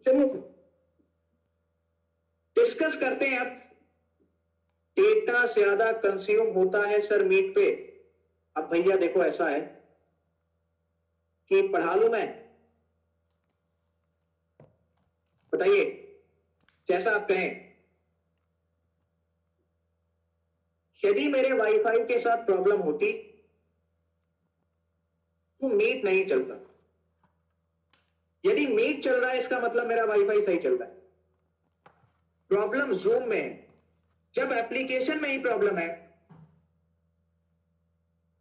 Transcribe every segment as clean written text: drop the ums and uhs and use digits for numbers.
चलिए डिस्कस करते हैं। अब डेटा ज्यादा कंज्यूम होता है सर मीट पे। अब भैया देखो ऐसा है कि पढ़ा लूं मैं, बताइए जैसा आप कहें। यदि मेरे वाईफाई के साथ प्रॉब्लम होती तो मीट नहीं चलता। यदि मीट चल रहा है इसका मतलब मेरा वाईफाई सही चल रहा है। प्रॉब्लम जूम में है। जब एप्लीकेशन में ही प्रॉब्लम है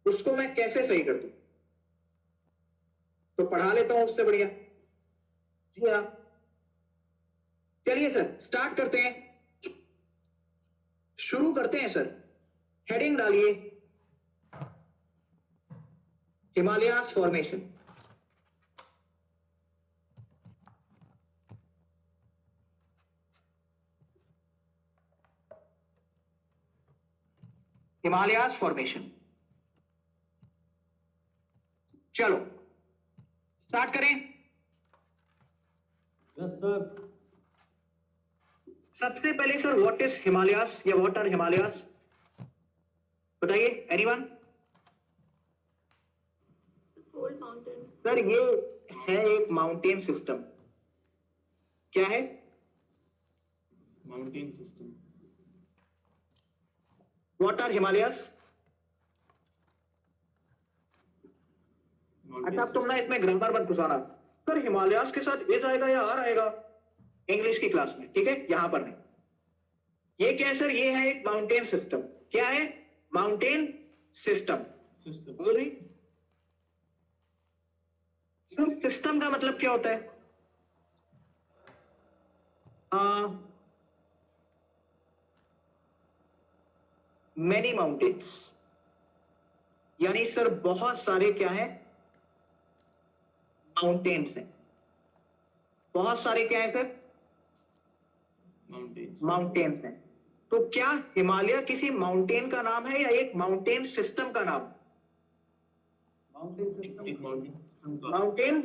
उसको मैं कैसे सही कर दूं? तो पढ़ा लेता हूं उससे बढ़िया। जी हाँ, चलिए सर स्टार्ट करते हैं। शुरू करते हैं सर। हेडिंग डालिए हिमालयास फॉर्मेशन। हिमालयास फॉर्मेशन। चलो स्टार्ट करें। Yes sir. सबसे पहले सर व्हाट इज हिमालयास या व्हाट आर हिमालयास, बताइए एनीवन। Fold mountains. सर ये है एक माउंटेन सिस्टम। क्या है? Mountain system. What are Himalayas? अच्छा अब तुम ना इसमें ग्रामर मत घुसाना। सर हिमालयास के साथ इज आएगा या आर आएगा इंग्लिश की क्लास में, ठीक है, यहां पर नहीं। ये क्या है सर? ये है एक माउंटेन सिस्टम। क्या है? Mountain system. System. Sir system का मतलब क्या होता है? मैनी माउंटेन्स, यानी सर बहुत सारे क्या है? माउंटेन्स हैं। बहुत सारे क्या है सर? माउंटेन्स। माउंटेन्स हैं। तो क्या हिमालय किसी माउंटेन का नाम है या एक माउंटेन सिस्टम का नाम? Mountain system. एक माउंटेन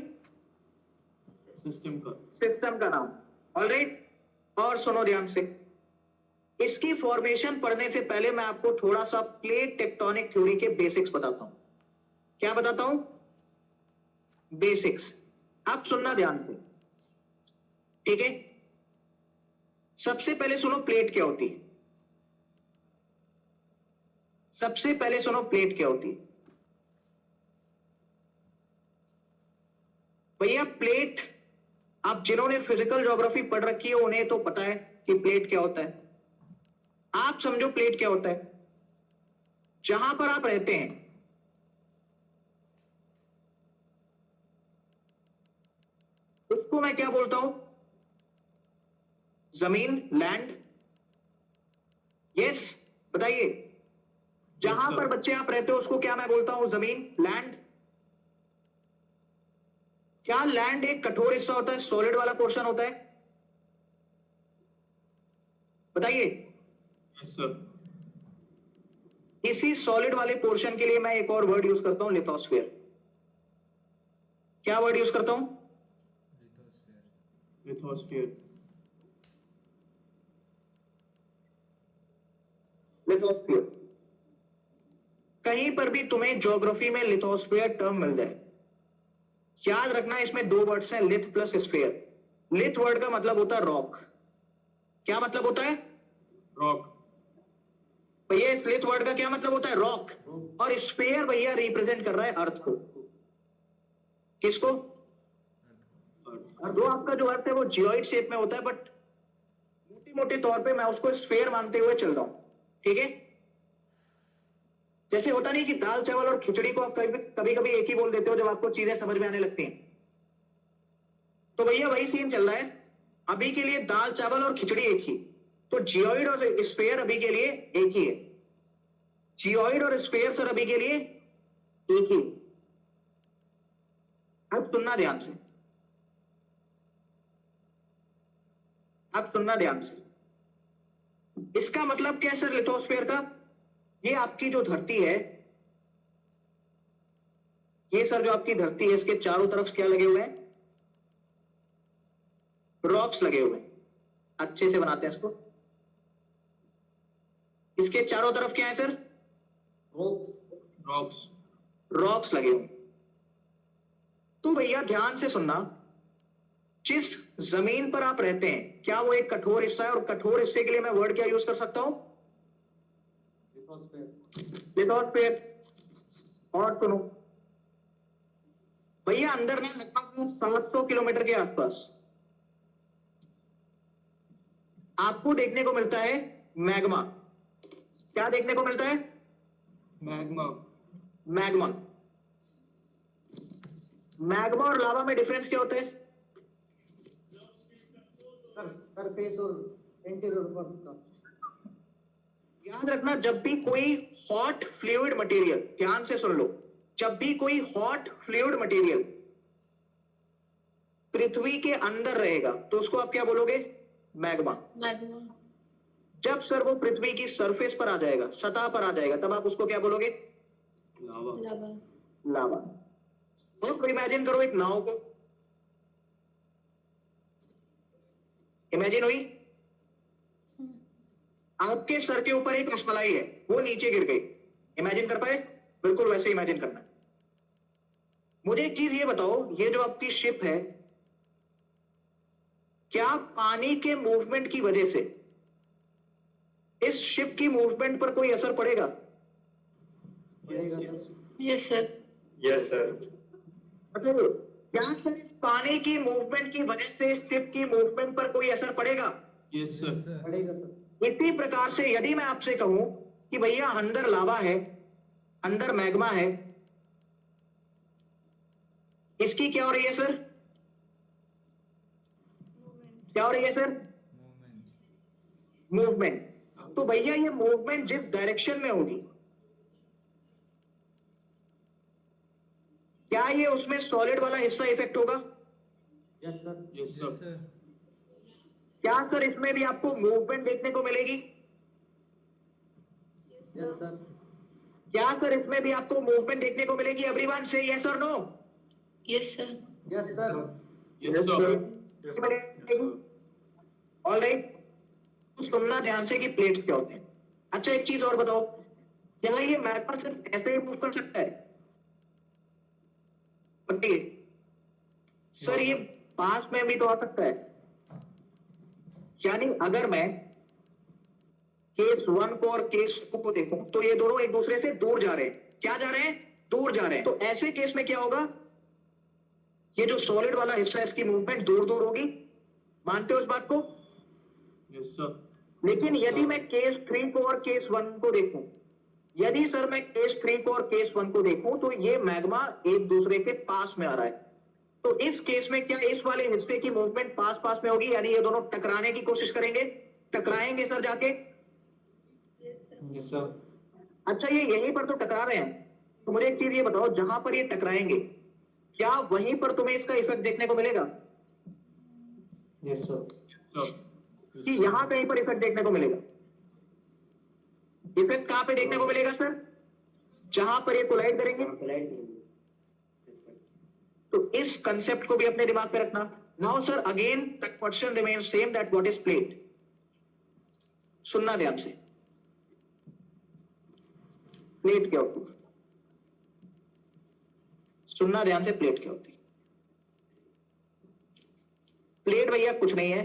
सिस्टम का नाम। ऑलराइट। और सुनो ध्यान से, इसकी फॉर्मेशन पढ़ने से पहले मैं आपको थोड़ा सा प्लेट टेक्टोनिक थ्योरी के बेसिक्स बताता हूं। क्या बताता हूं? बेसिक्स। आप सुनना ध्यान से, ठीक है? सबसे पहले सुनो प्लेट क्या होती है। सबसे पहले सुनो प्लेट क्या होती है। भैया प्लेट, आप जिन्होंने फिजिकल ज्योग्राफी पढ़ रखी है उन्हें तो पता है कि प्लेट क्या होता है। आप समझो प्लेट क्या होता है। जहां पर आप रहते हैं उसको मैं क्या बोलता हूं? जमीन, लैंड। यस, बताइए। जहां पर बच्चे आप रहते हो उसको क्या मैं बोलता हूं? जमीन, लैंड। क्या लैंड एक कठोर हिस्सा होता है, सॉलिड वाला पोर्शन होता है? बताइए। Yes sir. इसी सॉलिड वाले पोर्शन के लिए मैं एक और वर्ड यूज करता हूं, लिथोस्फीयर। क्या वर्ड यूज करता हूं? लिथोस्फीयर। लिथोस्फीयर। कहीं पर भी तुम्हें ज्योग्राफी में लिथोस्फीयर टर्म मिल जाए, याद रखना इसमें दो वर्ड्स हैं, लिथ प्लस स्फीयर। लिथ वर्ड का मतलब होता है रॉक। क्या मतलब होता है? रॉक। भैया इस लिथ वर्ड का क्या मतलब होता है? रॉक। और स्फीयर भैया रिप्रेजेंट कर रहा है अर्थ को। किसको? दो आपका जो अर्थ है वो जियोइड शेप में होता है, बट मोटे मोटे तौर पे मैं उसको स्फीयर मानते हुए चल रहा हूं, ठीक है? जैसे होता नहीं कि दाल चावल और खिचड़ी को आप कभी कभी एक ही बोल देते हो जब आपको चीजें समझ में आने लगती हैं। तो भैया वही सीन चल रहा है। अभी के लिए दाल चावल और खिचड़ी एक ही, तो जियोइड और स्फीयर अभी के लिए एक ही है। जियोइड और स्फीयर सर अभी के लिए एक ही। अब सुनना ध्यान से, अब सुनना ध्यान से। इसका मतलब क्या है सर लिथोस्फीयर का? ये आपकी जो धरती है, ये सर जो आपकी धरती है इसके चारों तरफ क्या लगे हुए हैं? रॉक्स लगे हुए हैं, अच्छे से बनाते हैं इसको। इसके चारों तरफ क्या है सर? Rocks. Rocks. रॉक्स लगे हुए। तो भैया ध्यान से सुनना, जिस जमीन पर आप रहते हैं क्या वो एक कठोर हिस्सा है? और कठोर हिस्से के लिए मैं वर्ड क्या यूज कर सकता हूं? लिथोस्फीयर। और सुनो भैया, अंदर ना लगभग 700 किलोमीटर के आसपास आपको देखने को मिलता है मैग्मा। क्या देखने को मिलता है? Magma. मैग्मा। मैग्मा और लावा में डिफरेंस क्या होता है? सरफेस और इंटीरियर पर का। याद रखना, जब भी कोई हॉट फ्लूइड मटेरियल, ध्यान से सुन लो, जब भी कोई हॉट फ्लूइड मटेरियल पृथ्वी के अंदर रहेगा तो उसको आप क्या बोलोगे? मैग्मा। Magma. जब सर वो पृथ्वी की सरफेस पर आ जाएगा, सतह पर आ जाएगा, तब आप उसको क्या बोलोगे? Lava. Lava. लावा। तो इमेजिन करो एक नाव को, इमेजिन हुई आपके सर के ऊपर एक रसमलाई है, वो नीचे गिर गई, इमेजिन कर पाए? बिल्कुल वैसे इमेजिन करना है। मुझे एक चीज ये बताओ, ये जो आपकी शिप है, क्या पानी के मूवमेंट की वजह से इस शिप की मूवमेंट पर कोई असर पड़ेगा? पड़ेगा sir. Yes, sir. Yes, sir. मतलब क्या सर पानी की मूवमेंट की वजह से शिप की मूवमेंट पर कोई असर पड़ेगा? Yes, sir. पड़ेगा सर। इसी प्रकार से यदि मैं आपसे कहूं कि भैया अंदर लावा है, अंदर मैग्मा है, इसकी क्या हो रही है सर? क्या हो रही है सर? मूवमेंट। तो भैया ये मूवमेंट जिस डायरेक्शन में होगी, क्या ये उसमें सॉलिड वाला हिस्सा इफेक्ट होगा? Yes sir. Yes, sir. क्या सर इसमें भी आपको मूवमेंट देखने को मिलेगी? Yes sir. क्या सर इसमें भी आपको मूवमेंट देखने को मिलेगी? एवरीवन से यस और no? Yes, sir. Yes sir. Yes, sir. All right. सुनना ध्यान से कि प्लेट्स क्या होते हैं। अच्छा एक चीज और बताओ, क्या ये मैग्मा सिर्फ ऐसे ही मूव कर सकता है? बताइए सर, ये पास में भी तो आ सकता है। यानी अगर मैं केस 1 को और केस 2 को देखूं तो ये दोनों एक दूसरे से दूर जा रहे हैं। क्या जा रहे हैं? दूर जा रहे हैं। तो ऐसे केस में क्या होगा? ये जो सॉलिड वाला हिस्सा है इसकी मूवमेंट दूर दूर होगी। मानते हो इस बात को? Yes, sir. लेकिन यदि मैं केस 3 को और केस 1 को देखूं, यदि सर मैं केस 3 को और केस 1 को देखूं तो ये मैग्मा एक दूसरे के पास में आ रहा है। तो इस केस में क्या इस वाले हिस्से की मूवमेंट पास पास में होगी? यानी ये दोनों टकराने की कोशिश करेंगे, टकराएंगे सर जाके। Yes, sir. अच्छा ये यहीं पर तो टकरा रहे हैं, तो मुझे एक चीज ये बताओ, जहां पर ये टकराएंगे क्या वहीं पर तुम्हें इसका इफेक्ट देखने को मिलेगा? Yes sir. Sir. कि यहां कहीं पर इफेक्ट देखने को मिलेगा? इफेक्ट कहां पे देखने को मिलेगा सर? जहां पर ये कोलाइड करेंगे। तो इस कंसेप्ट को भी अपने दिमाग में रखना। Now sir again the question remains same, that what is plate? सुनना ध्यान से, प्लेट क्या होती है? सुनना ध्यान से, प्लेट क्या होती है? प्लेट भैया कुछ नहीं है,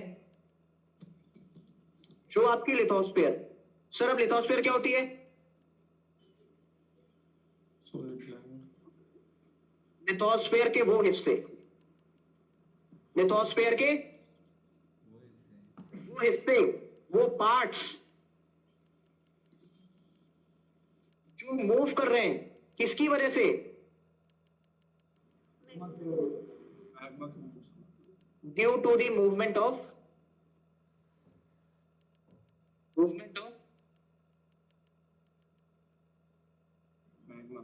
जो आपकी लिथोस्फीयर। सर अब लिथोस्फीयर क्या होती है? Solid line. लिथोस्फीयर के वो हिस्से, लिथोस्फीयर के वो हिस्से, वो पार्ट्स जो मूव कर रहे हैं, किसकी वजह से? Magma की वजह से. Due to the movement of Magma.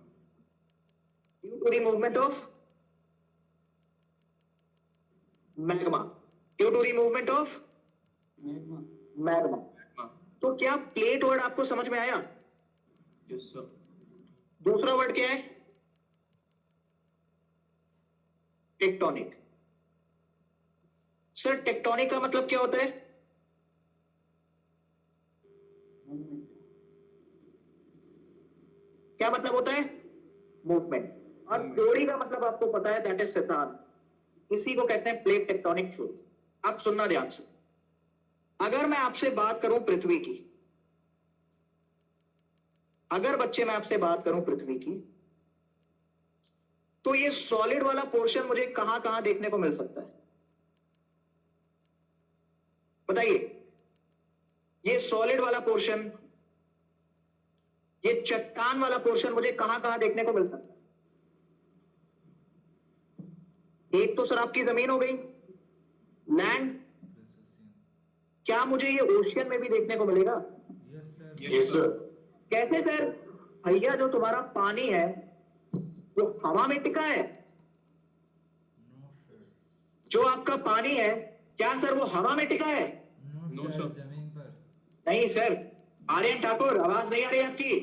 Due to the movement of magma, due to the movement of magma. Magma. Magma. तो क्या प्लेट वर्ड आपको समझ में आया? Yes, sir. दूसरा वर्ड क्या है? टेक्टोनिक। सर टेक्टोनिक का मतलब क्या होता है? क्या मतलब होता है? मूवमेंट। और Movement. थ्योरी का मतलब आपको पता है, दैट इज सिद्धांत। इसी को कहते हैं प्लेट टेक्टोनिक थ्योरी। आप सुनना ध्यान से। अगर मैं आपसे बात करूं पृथ्वी की, अगर बच्चे मैं आपसे बात करूं पृथ्वी की, तो ये सॉलिड वाला पोर्शन मुझे कहां कहां देखने को मिल सकता है? बताइए। ये सॉलिड वाला पोर्शन, ये चट्टान वाला पोर्शन मुझे कहां कहां देखने को मिल सकता है? एक तो सर आपकी जमीन हो गई, लैंड। क्या मुझे ये ओशियन में भी देखने को मिलेगा? Yes, sir. कैसे सर? भैया जो तुम्हारा पानी है वो हवा में टिका है। जो आपका पानी है, क्या सर वो हवा में टिका है? No, sir. जमीन पर। नहीं सर। आर्यन ठाकुर, आवाज नहीं आ रही आपकी।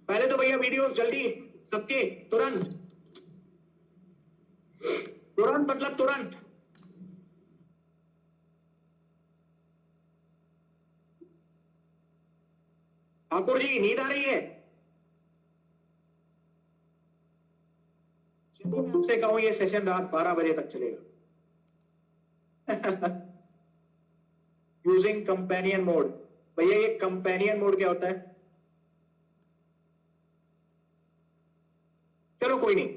पहले तो भैया वीडियो जल्दी सबके, तुरंत तुरंत मतलब तुरंत। ठाकुर जी नींद आ रही है? चलिए मैं आपसे कहूं ये सेशन रात 12 बजे तक चलेगा। Using companion mode. भैया ये कंपेनियन मोड क्या होता है? चलो कोई नहीं।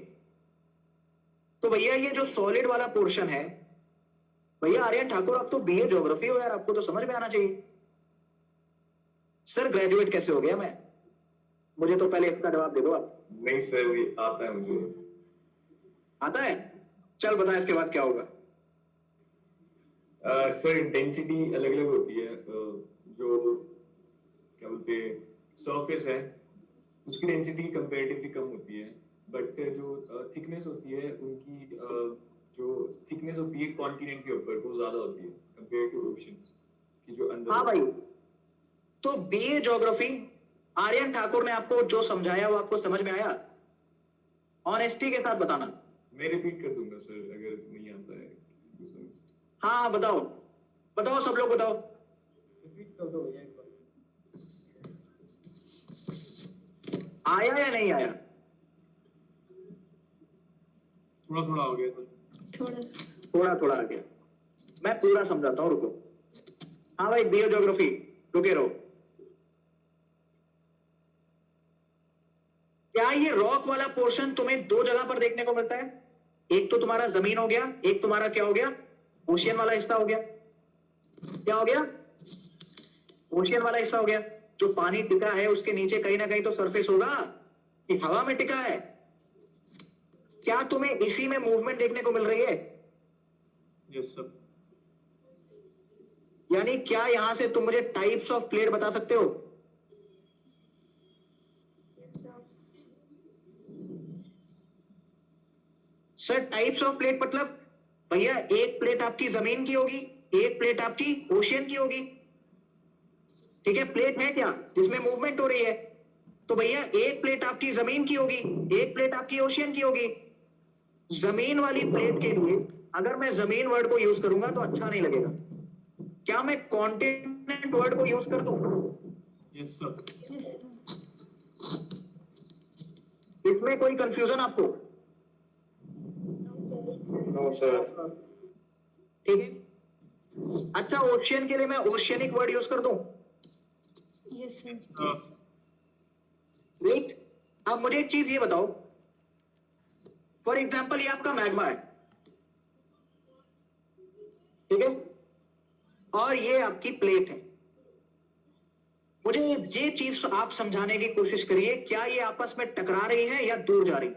तो भैया ये जो सॉलिड वाला पोर्शन है, भैया आर्यन ठाकुर आप तो बीए ज्योग्राफी हो यार, आपको तो समझ में आना चाहिए। सर ग्रेजुएट कैसे हो गया मैं? मुझे तो पहले इसका जवाब दे दो आप। नहीं सर, ये आता है मुझे। आता है? चल बता इसके बाद क्या होगा। सर इंटेंसिटी अलग अलग होती है। जो क्या बोलते हैं सरफेस है उसकी डेंसिटी कंपैरेटिवली कम होती है, बट जो थिकनेस होती है उनकी जो थिकनेस होती है कॉन्टिनेंट के ऊपर वो ज्यादा होती है कंपेयर टू ओशंस की जो अंदर। हाँ भाई, तो बीए ज्योग्राफी आर्यन ठाकुर ने आपको जो समझाया वो आपको समझ में आया? ऑनेस्टी के साथ बताना। मैं रिपीट कर दूंगा सर अगर नहीं आता है किसी को समझ। हाँ हाँ बताओ, बताओ सब लोग बताओ। रिपीट कर दो भैया एक बार। आया या नहीं आया? थोड़ा थोड़ा हो गया सर। थोड़ा थोड़ा थोड़ा आ गया। मैं पूरा समझाता हूँ, रुको। हाँ भाई बीए ज्योग्राफी, रुके रहो। क्या ये रॉक वाला पोर्शन तुम्हें दो जगह पर देखने को मिलता है? एक तो तुम्हारा जमीन हो गया, एक तुम्हारा क्या हो गया? ओशियन वाला हिस्सा हो गया। क्या हो गया? ओशियन वाला हिस्सा हो गया। जो पानी टिका है उसके नीचे कहीं ना कहीं तो सरफेस होगा कि हवा में टिका है। क्या तुम्हें इसी में मूवमेंट देखने को मिल रही है? Yes, sir. यानी क्या यहां से तुम मुझे टाइप्स ऑफ प्लेट बता सकते हो? सर टाइप्स ऑफ प्लेट मतलब भैया एक प्लेट आपकी जमीन की होगी, एक प्लेट आपकी ओशियन की होगी। ठीक है, प्लेट है क्या जिसमें मूवमेंट हो रही है? तो भैया एक प्लेट आपकी जमीन की होगी, एक प्लेट आपकी ओशियन की होगी। जमीन वाली प्लेट के लिए अगर मैं जमीन वर्ड को यूज करूंगा तो अच्छा नहीं लगेगा। क्या मैं कॉन्टिनेंट वर्ड को यूज कर दूं? Yes, sir. Yes sir. इसमें कोई कंफ्यूजन आपको? No sir. ठीक है, अच्छा ओशियन के लिए मैं ओशियनिक वर्ड यूज कर दूं? Yes sir. राइट। अब मुझे एक चीज ये बताओ, फॉर एग्जाम्पल ये आपका मैग्मा है, ठीक है, और ये आपकी प्लेट है। मुझे ये चीज आप समझाने की कोशिश करिए, क्या ये आपस में टकरा रही है या दूर जा रही?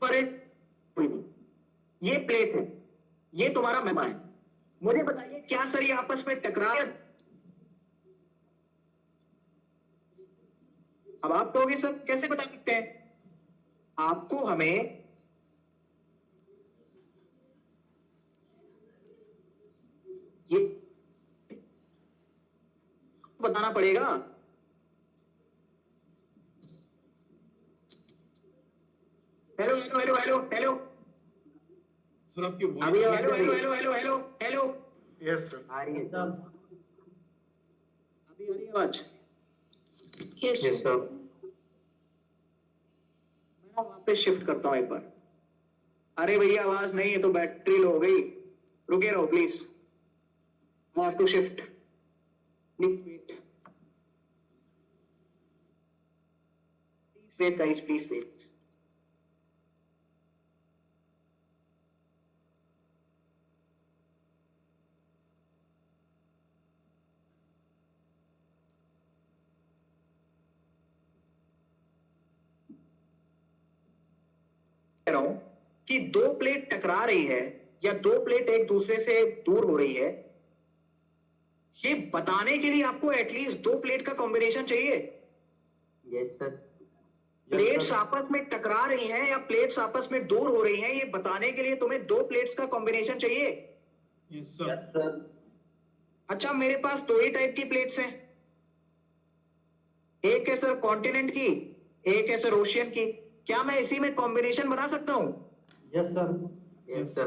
पर ये प्लेट है, ये तुम्हारा मैग्मा है। मुझे बताइए क्या सर ये आपस में टकरा रहे हैं? अब आप कहोगे सर कैसे बता सकते हैं? आपको हमें ये बताना पड़ेगा। Hello hello hello hello hello sir आपकी अभी voice hello hello hello hello hello hello yes sir. आ रही है सर अभी आ रही है आवाज? Yes, sir. मैं ना वहां पे शिफ्ट करता हूँ एक बार। अरे भैया आवाज नहीं है तो बैटरी लो हो गई, रुके रहो please. I have to shift, please wait, please wait guys, please wait. कह रहा हूं कि दो प्लेट टकरा रही है या दो प्लेट एक दूसरे से दूर हो रही है, ये बताने के लिए आपको एटलीस्ट दो प्लेट का कॉम्बिनेशन चाहिए। यस सर प्लेट्स आपस में टकरा रही हैं या प्लेट्स आपस में दूर हो रही हैं, ये बताने के लिए तुम्हें दो प्लेट्स का कॉम्बिनेशन चाहिए। Yes sir. सर अच्छा मेरे पास दो ही टाइप की प्लेट्स हैं, एक है सर कॉन्टिनेंट की, एक है सर ओशियन की। क्या मैं इसी में कॉम्बिनेशन बना सकता हूं? Yes sir yes sir.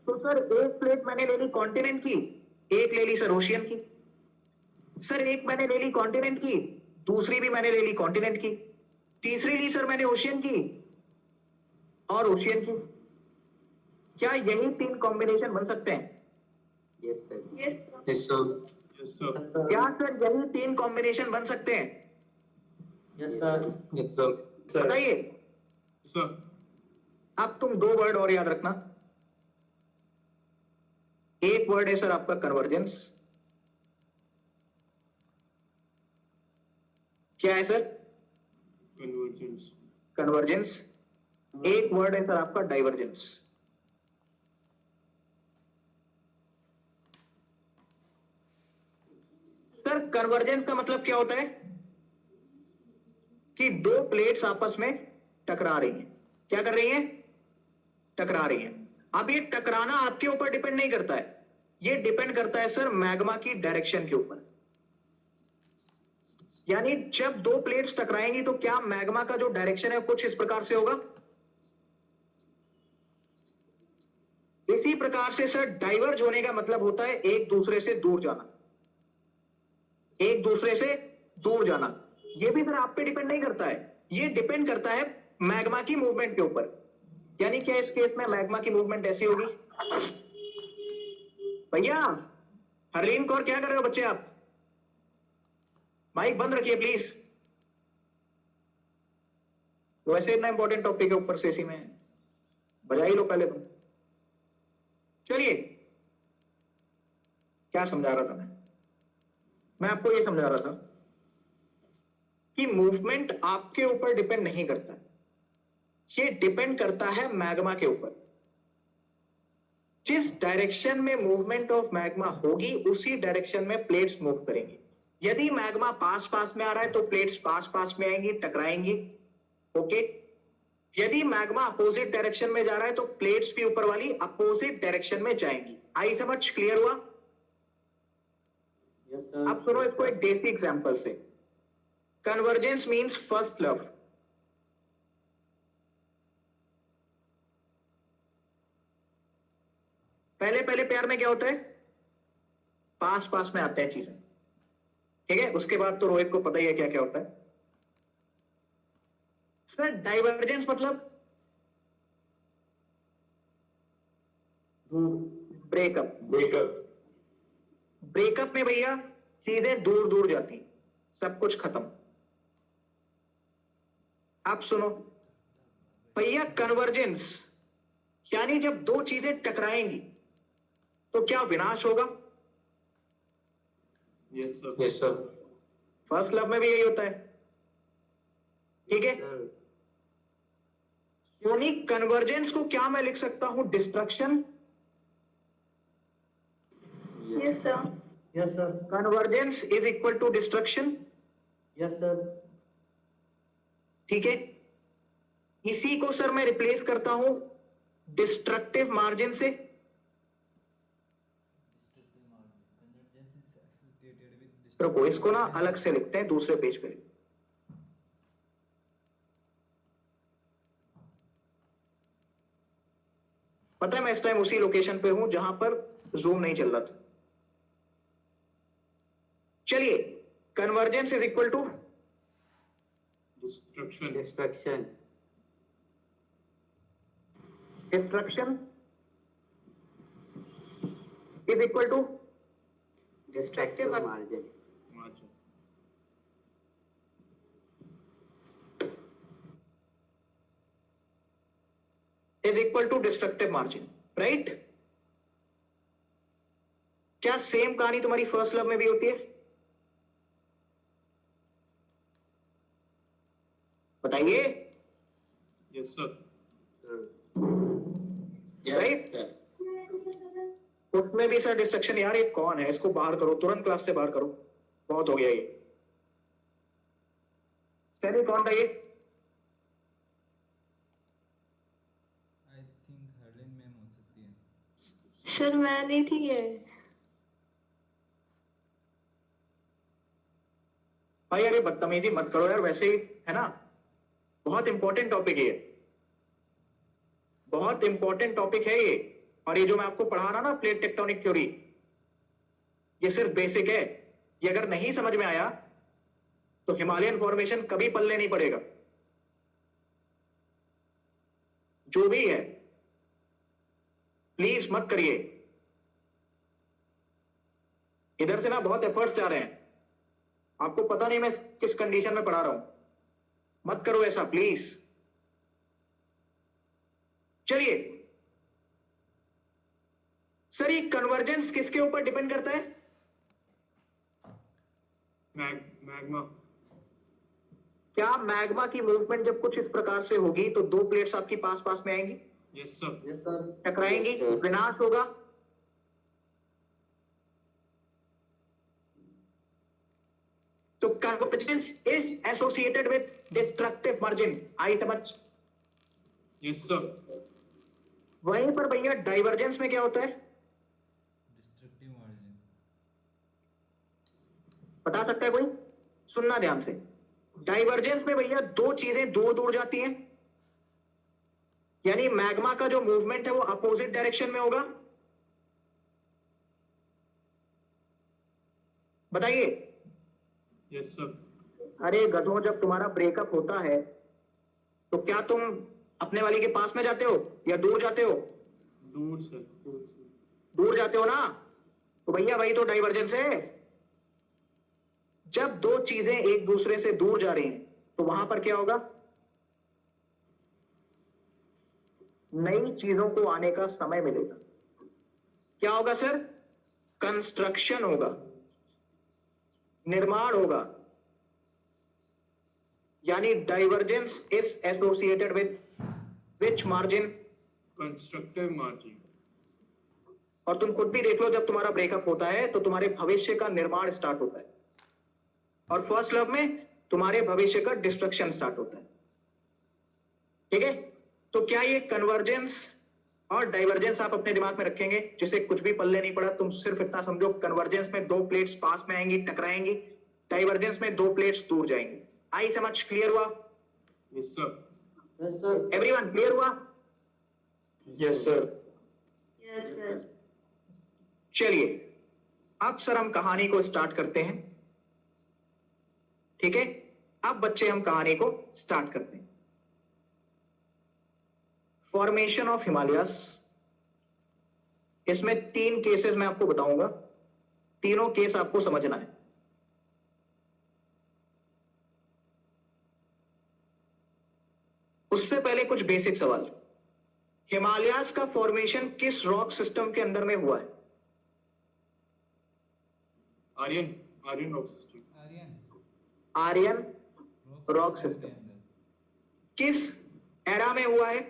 तो सर एक प्लेट मैंने ले ली कॉन्टिनेंट की, एक ले ली सर ओशियन की। सर एक मैंने ले ली कॉन्टिनेंट की, दूसरी भी मैंने ले ली कॉन्टिनेंट की, तीसरी ली सर मैंने ओशियन की और ओशियन की। क्या यही तीन कॉम्बिनेशन बन सकते हैं? Yes sir Yes, sir. Yes sir. Yes sir. क्या सर यही तीन कॉम्बिनेशन बन सकते हैं? Yes sir yes sir. बताइए। सर अब तुम दो वर्ड और याद रखना। एक वर्ड है सर आपका कन्वर्जेंस। क्या है सर? कन्वर्जेंस। कन्वर्जेंस। एक वर्ड है सर आपका डाइवर्जेंस। सर कन्वर्जेंस का मतलब क्या होता है? कि दो प्लेट्स आपस में टकरा रही हैं। क्या कर रही हैं? टकरा रही हैं। अब ये टकराना आपके ऊपर डिपेंड नहीं करता है, ये डिपेंड करता है सर मैग्मा की डायरेक्शन के ऊपर। यानी जब दो प्लेट्स टकराएंगी तो क्या मैग्मा का जो डायरेक्शन है कुछ इस प्रकार से होगा। इसी प्रकार से सर डाइवर्ज होने का मतलब होता है एक दूसरे से दूर जाना, एक दूसरे से दूर जाना। ये भी सर आप पे डिपेंड नहीं करता है, ये डिपेंड करता है मैग्मा की मूवमेंट के ऊपर। यानी क्या इस केस में मैग्मा की मूवमेंट ऐसी होगी। भैया हरलीन कौर क्या कर रहे हो बच्चे आप? माइक बंद रखिए प्लीज। वैसे इतना इंपॉर्टेंट टॉपिक है, ऊपर से इसी में बजा ही लो पहले तुम। चलिए क्या समझा रहा था मैं आपको ये समझा रहा था कि मूवमेंट आपके ऊपर डिपेंड नहीं करता, ये डिपेंड करता है मैग्मा के ऊपर। जिस डायरेक्शन में मूवमेंट ऑफ मैग्मा होगी उसी डायरेक्शन में प्लेट्स मूव करेंगी। यदि मैग्मा पास पास में आ रहा है तो प्लेट्स पास पास में आएंगी, टकराएंगी। ओके। यदि मैग्मा अपोजिट डायरेक्शन में जा रहा है तो प्लेट्स भी ऊपर वाली अपोजिट डायरेक्शन में जाएंगी। आई समझ? क्लियर हुआ? यस सर अब सुनो इसको एक देसी एग्जांपल से। Convergence means first love. पहले पहले प्यार में क्या होता है? पास पास में आते हैं चीजें, ठीक है। उसके बाद तो रोहित को पता ही है क्या क्या होता है। सर डाइवर्जेंस मतलब ब्रेकअप। ब्रेकअप। ब्रेकअप में भैया चीजें दूर दूर जाती, सब कुछ खत्म। आप सुनो भैया, कन्वर्जेंस यानी जब दो चीजें टकराएंगी तो क्या विनाश होगा? Yes sir. Yes sir. First love में भी यही होता है, ठीक है। यानी कन्वर्जेंस को क्या मैं लिख सकता हूं? Destruction. Yes, sir. Yes sir convergence is equal to destruction, yes sir ठीक है। इसी को सर मैं रिप्लेस करता हूं डिस्ट्रक्टिव मार्जिन से। Convergence is associated with रुको, इसको ना अलग से लिखते हैं दूसरे पेज पे। पता है मैं इस टाइम उसी लोकेशन पे हूं जहां पर जूम नहीं चल रहा था। चलिए, convergence is equal to Destruction. Destruction. Destruction is equal to Destructive margin. Margin. Is equal to destructive margin, right? क्या सेम कहानी तुम्हारी फर्स्ट लव में भी होती है? बताइए। Yes, sir. राइट, उसमें भी सर डिस्ट्रक्शन। यार ये कौन है, इसको बाहर करो, तुरंत क्लास से बाहर करो, बहुत हो गया ये। पहले कौन था ये? आई थिंक हर्लिन मैम हो सकती है। सर मैं नहीं थी ये। भाई यार ये बदतमीजी मत करो यार, वैसे ही है ना। बहुत इंपॉर्टेंट टॉपिक है ये, बहुत इंपॉर्टेंट टॉपिक है ये। और ये जो मैं आपको पढ़ा रहा ना, प्लेट टेक्टोनिक थ्योरी, ये सिर्फ बेसिक है। ये अगर नहीं समझ में आया तो हिमालयन फॉर्मेशन कभी पल्ले नहीं पड़ेगा। जो भी है प्लीज मत करिए। इधर से ना बहुत एफर्ट्स जा रहे हैं, आपको पता नहीं मैं किस कंडीशन में पढ़ा रहा हूं। मत करो ऐसा प्लीज। चलिए सर, ये कन्वर्जेंस किसके ऊपर डिपेंड करता है? Magma. क्या मैग्मा की मूवमेंट जब कुछ इस प्रकार से होगी तो दो प्लेट्स आपकी पास पास में आएंगी, Yes, sir. Yes, sir. टकराएंगी, विनाश होगा। तो convergence is associated with destructive margin. आई समझ? Yes, sir. वहीं पर भैया डाइवर्जेंस में क्या होता है, डिस्ट्रक्टिव मार्जिन। बता सकता है कोई? सुनना ध्यान से। डाइवर्जेंस में भैया दो चीजें दूर दूर जाती हैं, यानी मैग्मा का जो मूवमेंट है वो अपोजिट डायरेक्शन में होगा। बताइए। Yes, sir. अरे गधों, जब तुम्हारा ब्रेकअप होता है तो क्या तुम अपने वाली के पास में जाते हो या दूर जाते हो? दूर sir. दूर जाते हो ना। तो भैया वही तो डाइवर्जेंस है। जब दो चीजें एक दूसरे से दूर जा रही हैं तो वहां पर क्या होगा? नई चीजों को आने का समय मिलेगा। क्या होगा सर? कंस्ट्रक्शन होगा, निर्माण होगा। यानी divergence is associated with which margin? Constructive margin. और तुम खुद भी देख लो, जब तुम्हारा ब्रेकअप होता है तो तुम्हारे भविष्य का निर्माण स्टार्ट होता है, और फर्स्ट लव में तुम्हारे भविष्य का डिस्ट्रक्शन स्टार्ट होता है। ठीक है, तो क्या ये कन्वर्जेंस और डाइवर्जेंस आप अपने दिमाग में रखेंगे, जिसे कुछ भी पल्ले नहीं पड़ा। तुम सिर्फ इतना समझो, कन्वर्जेंस में दो प्लेट्स पास में आएंगी, टकराएंगी। डाइवर्जेंस में दो प्लेट्स दूर जाएंगी। आई समझ? क्लियर हुआ Yes, sir. Yes, sir. Everyone? Clear हुआ? Yes sir. Yes sir. चलिए अब सर हम कहानी को स्टार्ट करते हैं। ठीक है, अब बच्चे हम कहानी को स्टार्ट करते हैं। फॉर्मेशन ऑफ हिमालयस, इसमें 3 केसेस मैं आपको बताऊंगा, तीनों केस आपको समझना है। उससे पहले कुछ बेसिक सवाल। हिमालयस का फॉर्मेशन किस रॉक सिस्टम के अंदर में हुआ है? Aryan rock system. Aryan rock system के सिस्टम। अंदर। किस एरा में हुआ है?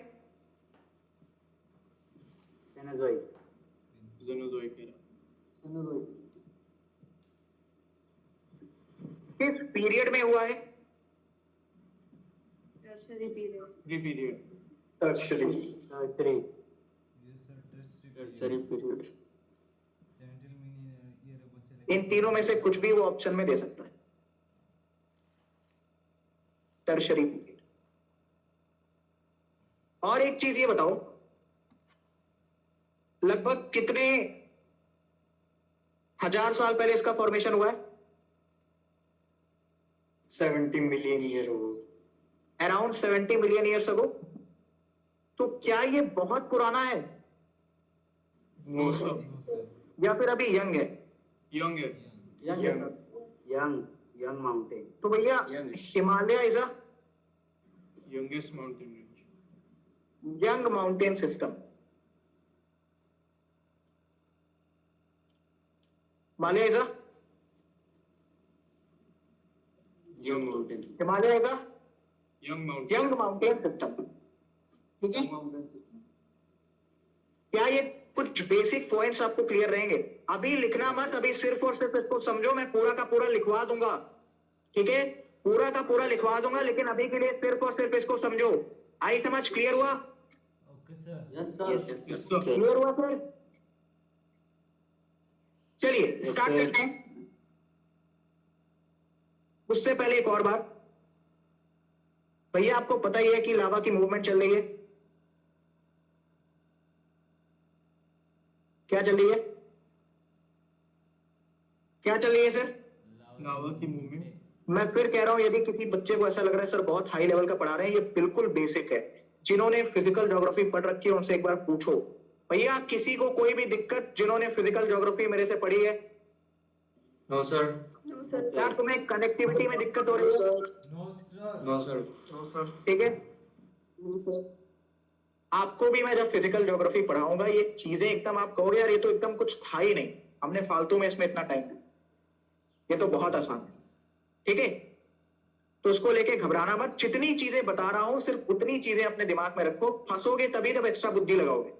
Cenozoic. Cenozoic era. Cenozoic. किस पीरियड में हुआ है? Tertiary period. The period. Tertiary. Tertiary. ये सर टर्शरी पीरियड। 17 ईयर बसे इन तीनों में से कुछ भी वो ऑप्शन में दे सकता है। Tertiary period. और एक चीज ये बताओ, लगभग कितने हजार साल पहले इसका फॉर्मेशन हुआ है? 70 मिलियन ईयर हो। Around 70 million years ago. तो क्या ये बहुत पुराना है नो सर, नो सर, या फिर अभी यंग है? यंग है, यंग है सर। Young mountain. तो भैया Young. Himalaya is a youngest mountain range. Young mountain system. Himalaya is a young mountain. Himalaya is a young mountain, young mountain system. ठीक है, माउंटेन सिस्टम। क्या ये कुछ बेसिक पॉइंट्स आपको क्लियर रहेंगे? अभी लिखना मत, अभी सिर्फ और सिर्फ इसको समझो। मैं पूरा का पूरा लिखवा दूंगा, ठीक है, पूरा का पूरा लिखवा दूंगा, लेकिन अभी के लिए सिर्फ और सिर्फ इसको समझो। आई समझ? क्लियर हुआ? Okay sir, yes sir. Yes sir, clear हुआ सर? चलिए स्टार्ट sir. करते हैं। उससे पहले एक और बात, भैया आपको पता ही है कि लावा की मूवमेंट चल रही है। क्या चल रही है? क्या चल रही है सर? लावा की मूवमेंट। मैं फिर कह रहा हूं, यदि किसी बच्चे को ऐसा लग रहा है सर बहुत हाई लेवल का पढ़ा रहे हैं, ये बिल्कुल बेसिक है। जिन्होंने फिजिकल ज्योग्राफी पढ़ रखी है उनसे एक बार पूछो। भैया किसी को कोई भी दिक्कत, जिन्होंने फिजिकल ज्योग्राफी मेरे से पढ़ी है? No sir. No sir. क्या तुम्हें कनेक्टिविटी में दिक्कत हो रही है? No sir, no sir. ठीक है, आपको भी मैं जब फिजिकल ज्योग्राफी पढ़ाऊंगा ये चीजें एकदम आप कहोगे यार ये तो एकदम कुछ था ही नहीं, हमने फालतू में इसमें इतना टाइम, ये तो बहुत आसान है। ठीक है, तो उसको लेके घबराना मत। जितनी चीजें बता रहा हूं सिर्फ उतनी चीजें अपने दिमाग में रखो। फंसोगे तभी जब एक्स्ट्रा बुद्धि लगाओगे।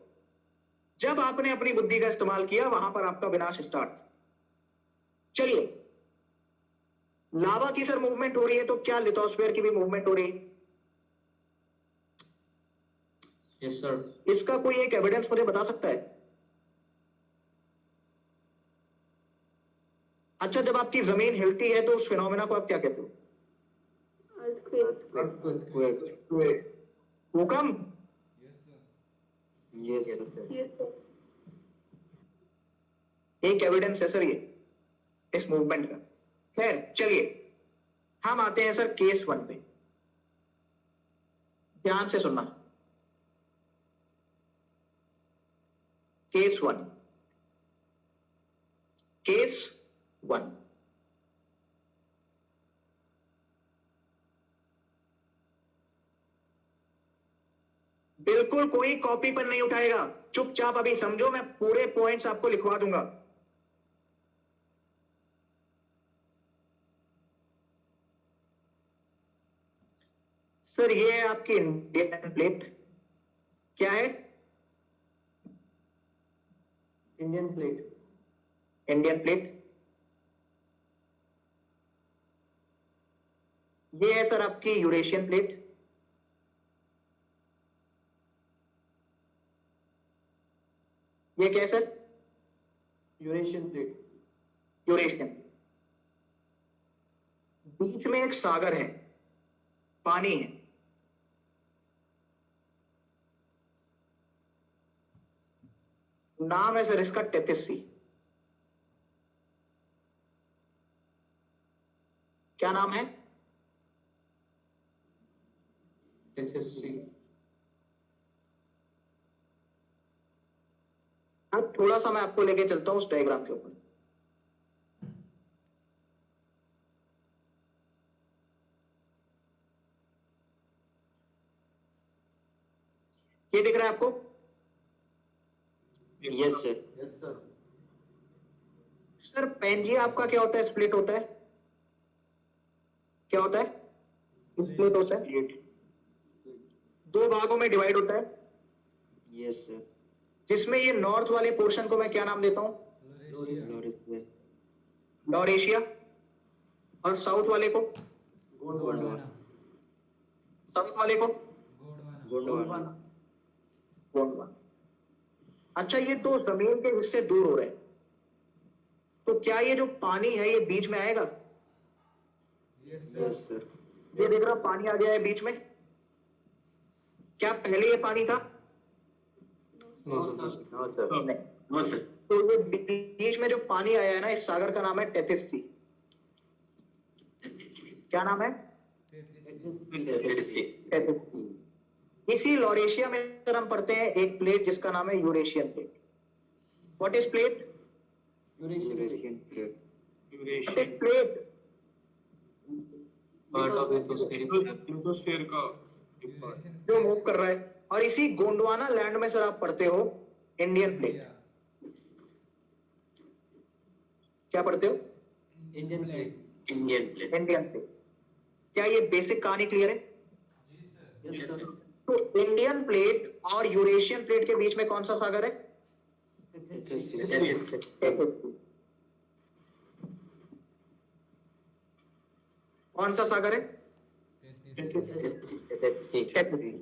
जब आपने अपनी बुद्धि का इस्तेमाल किया वहां पर आपका विनाश स्टार्ट। चलिए, लावा की सर मूवमेंट हो रही है, तो क्या लिथोस्फीयर की भी मूवमेंट हो रही है? Yes sir. इसका कोई एक एविडेंस मुझे बता सकता है? अच्छा, जब आपकी जमीन हिलती है तो उस फिनोमेना को आप क्या कहते हो? अर्थक्वेक। भूकंप? Yes sir, yes Yes, sir. sir. Yes sir. एक एविडेंस है सर ये इस मूवमेंट का। खैर चलिए, हम आते हैं सर केस 1 पे। ध्यान से सुनना। केस 1। केस 1। बिल्कुल कोई कॉपी पर नहीं उठाएगा, चुपचाप अभी समझो, मैं पूरे पॉइंट्स आपको लिखवा दूंगा। सर ये है आपकी इंडियन प्लेट। क्या है? Indian plate. Indian plate. ये है सर आपकी यूरेशियन प्लेट। ये क्या है सर? Eurasian plate. यूरेशियन। बीच में एक सागर है, पानी है। नाम है सर इसका टेथिस सी। क्या नाम है? Tethys sea. अब थोड़ा सा मैं आपको लेके चलता हूं उस डायग्राम के ऊपर। ये दिख रहा है आपको? Yes sir. Yes sir. Sir Pangaea आपका क्या होता है? स्प्लिट होता है? क्या होता है? स्प्लिट होता है, दो भागों में डिवाइड होता है, यस सर। जिसमें ये नॉर्थ वाले पोर्शन को मैं क्या नाम देता हूं? Laurasia, Laurasia. लॉरेशिया। और साउथ वाले को? गोंडवाना, साउथ वाले को? गोंडवाना, गोंडवाना। गोंडवाना। अच्छा, ये तो जमीन के हिस्से दूर हो रहे हैं। तो क्या ये जो पानी है ये बीच में आएगा? Yes Yes, sir sir. ये देख रहा पानी आ गया है बीच में, क्या पहले ये पानी था? No, sir. No, sir. नहीं। No, sir. तो ये बीच में जो पानी आया है ना, इस सागर का नाम है टेथिस सी। क्या नाम है? तैतीस टेथिस सी। इसी लॉरेशिया में अगर हम पढ़ते हैं एक प्लेट जिसका नाम है Eurasian plate. What is plate? Eurasian plate. What is plate? Part of lithosphere. Lithosphere का एक पार्ट। यूरेशियन जो मूव कर रहा है। और इसी गोंडवाना लैंड में सर आप पढ़ते हो इंडियन प्लेट। क्या पढ़ते हो? Indian plate. Indian plate. Indian plate. क्या ये बेसिक कहानी क्लियर है? जी सर Yes, sir. तो इंडियन प्लेट और यूरेशियन प्लेट के बीच में कौन सा सागर है? Tethys Sea. कौन सा सागर है? तैतीस Tethys Sea.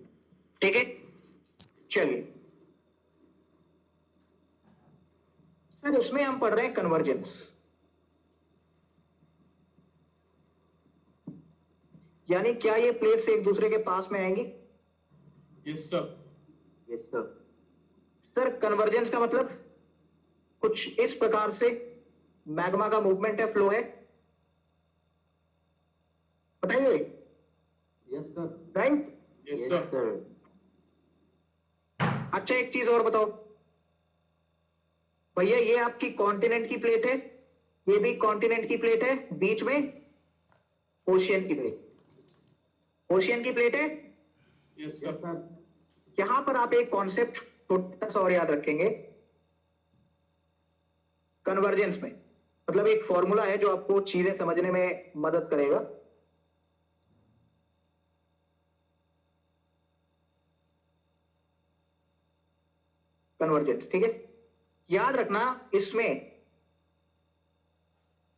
ठीक है, चलिए सर इसमें हम पढ़ रहे हैं कन्वर्जेंस। यानी क्या ये प्लेट्स एक दूसरे के पास में आएंगी? Yes sir. Yes, sir. Sir convergence का मतलब कुछ इस प्रकार से मैग्मा का मूवमेंट है, फ्लो है, बताइए। Yes, sir. Right? Yes Yes, sir. sir. अच्छा एक चीज और बताओ भैया, ये आपकी कॉन्टिनेंट की प्लेट है, ये भी कॉन्टिनेंट की प्लेट है, बीच में ओशियन की प्लेट, ओशियन की प्लेट है। Yes Yes, sir. sir. यहां पर आप एक कॉन्सेप्ट छोटा सा और याद रखेंगे कन्वर्जेंस में, मतलब एक फॉर्मूला है जो आपको चीजें समझने में मदद करेगा। कन्वर्जेंस, ठीक है, याद रखना इसमें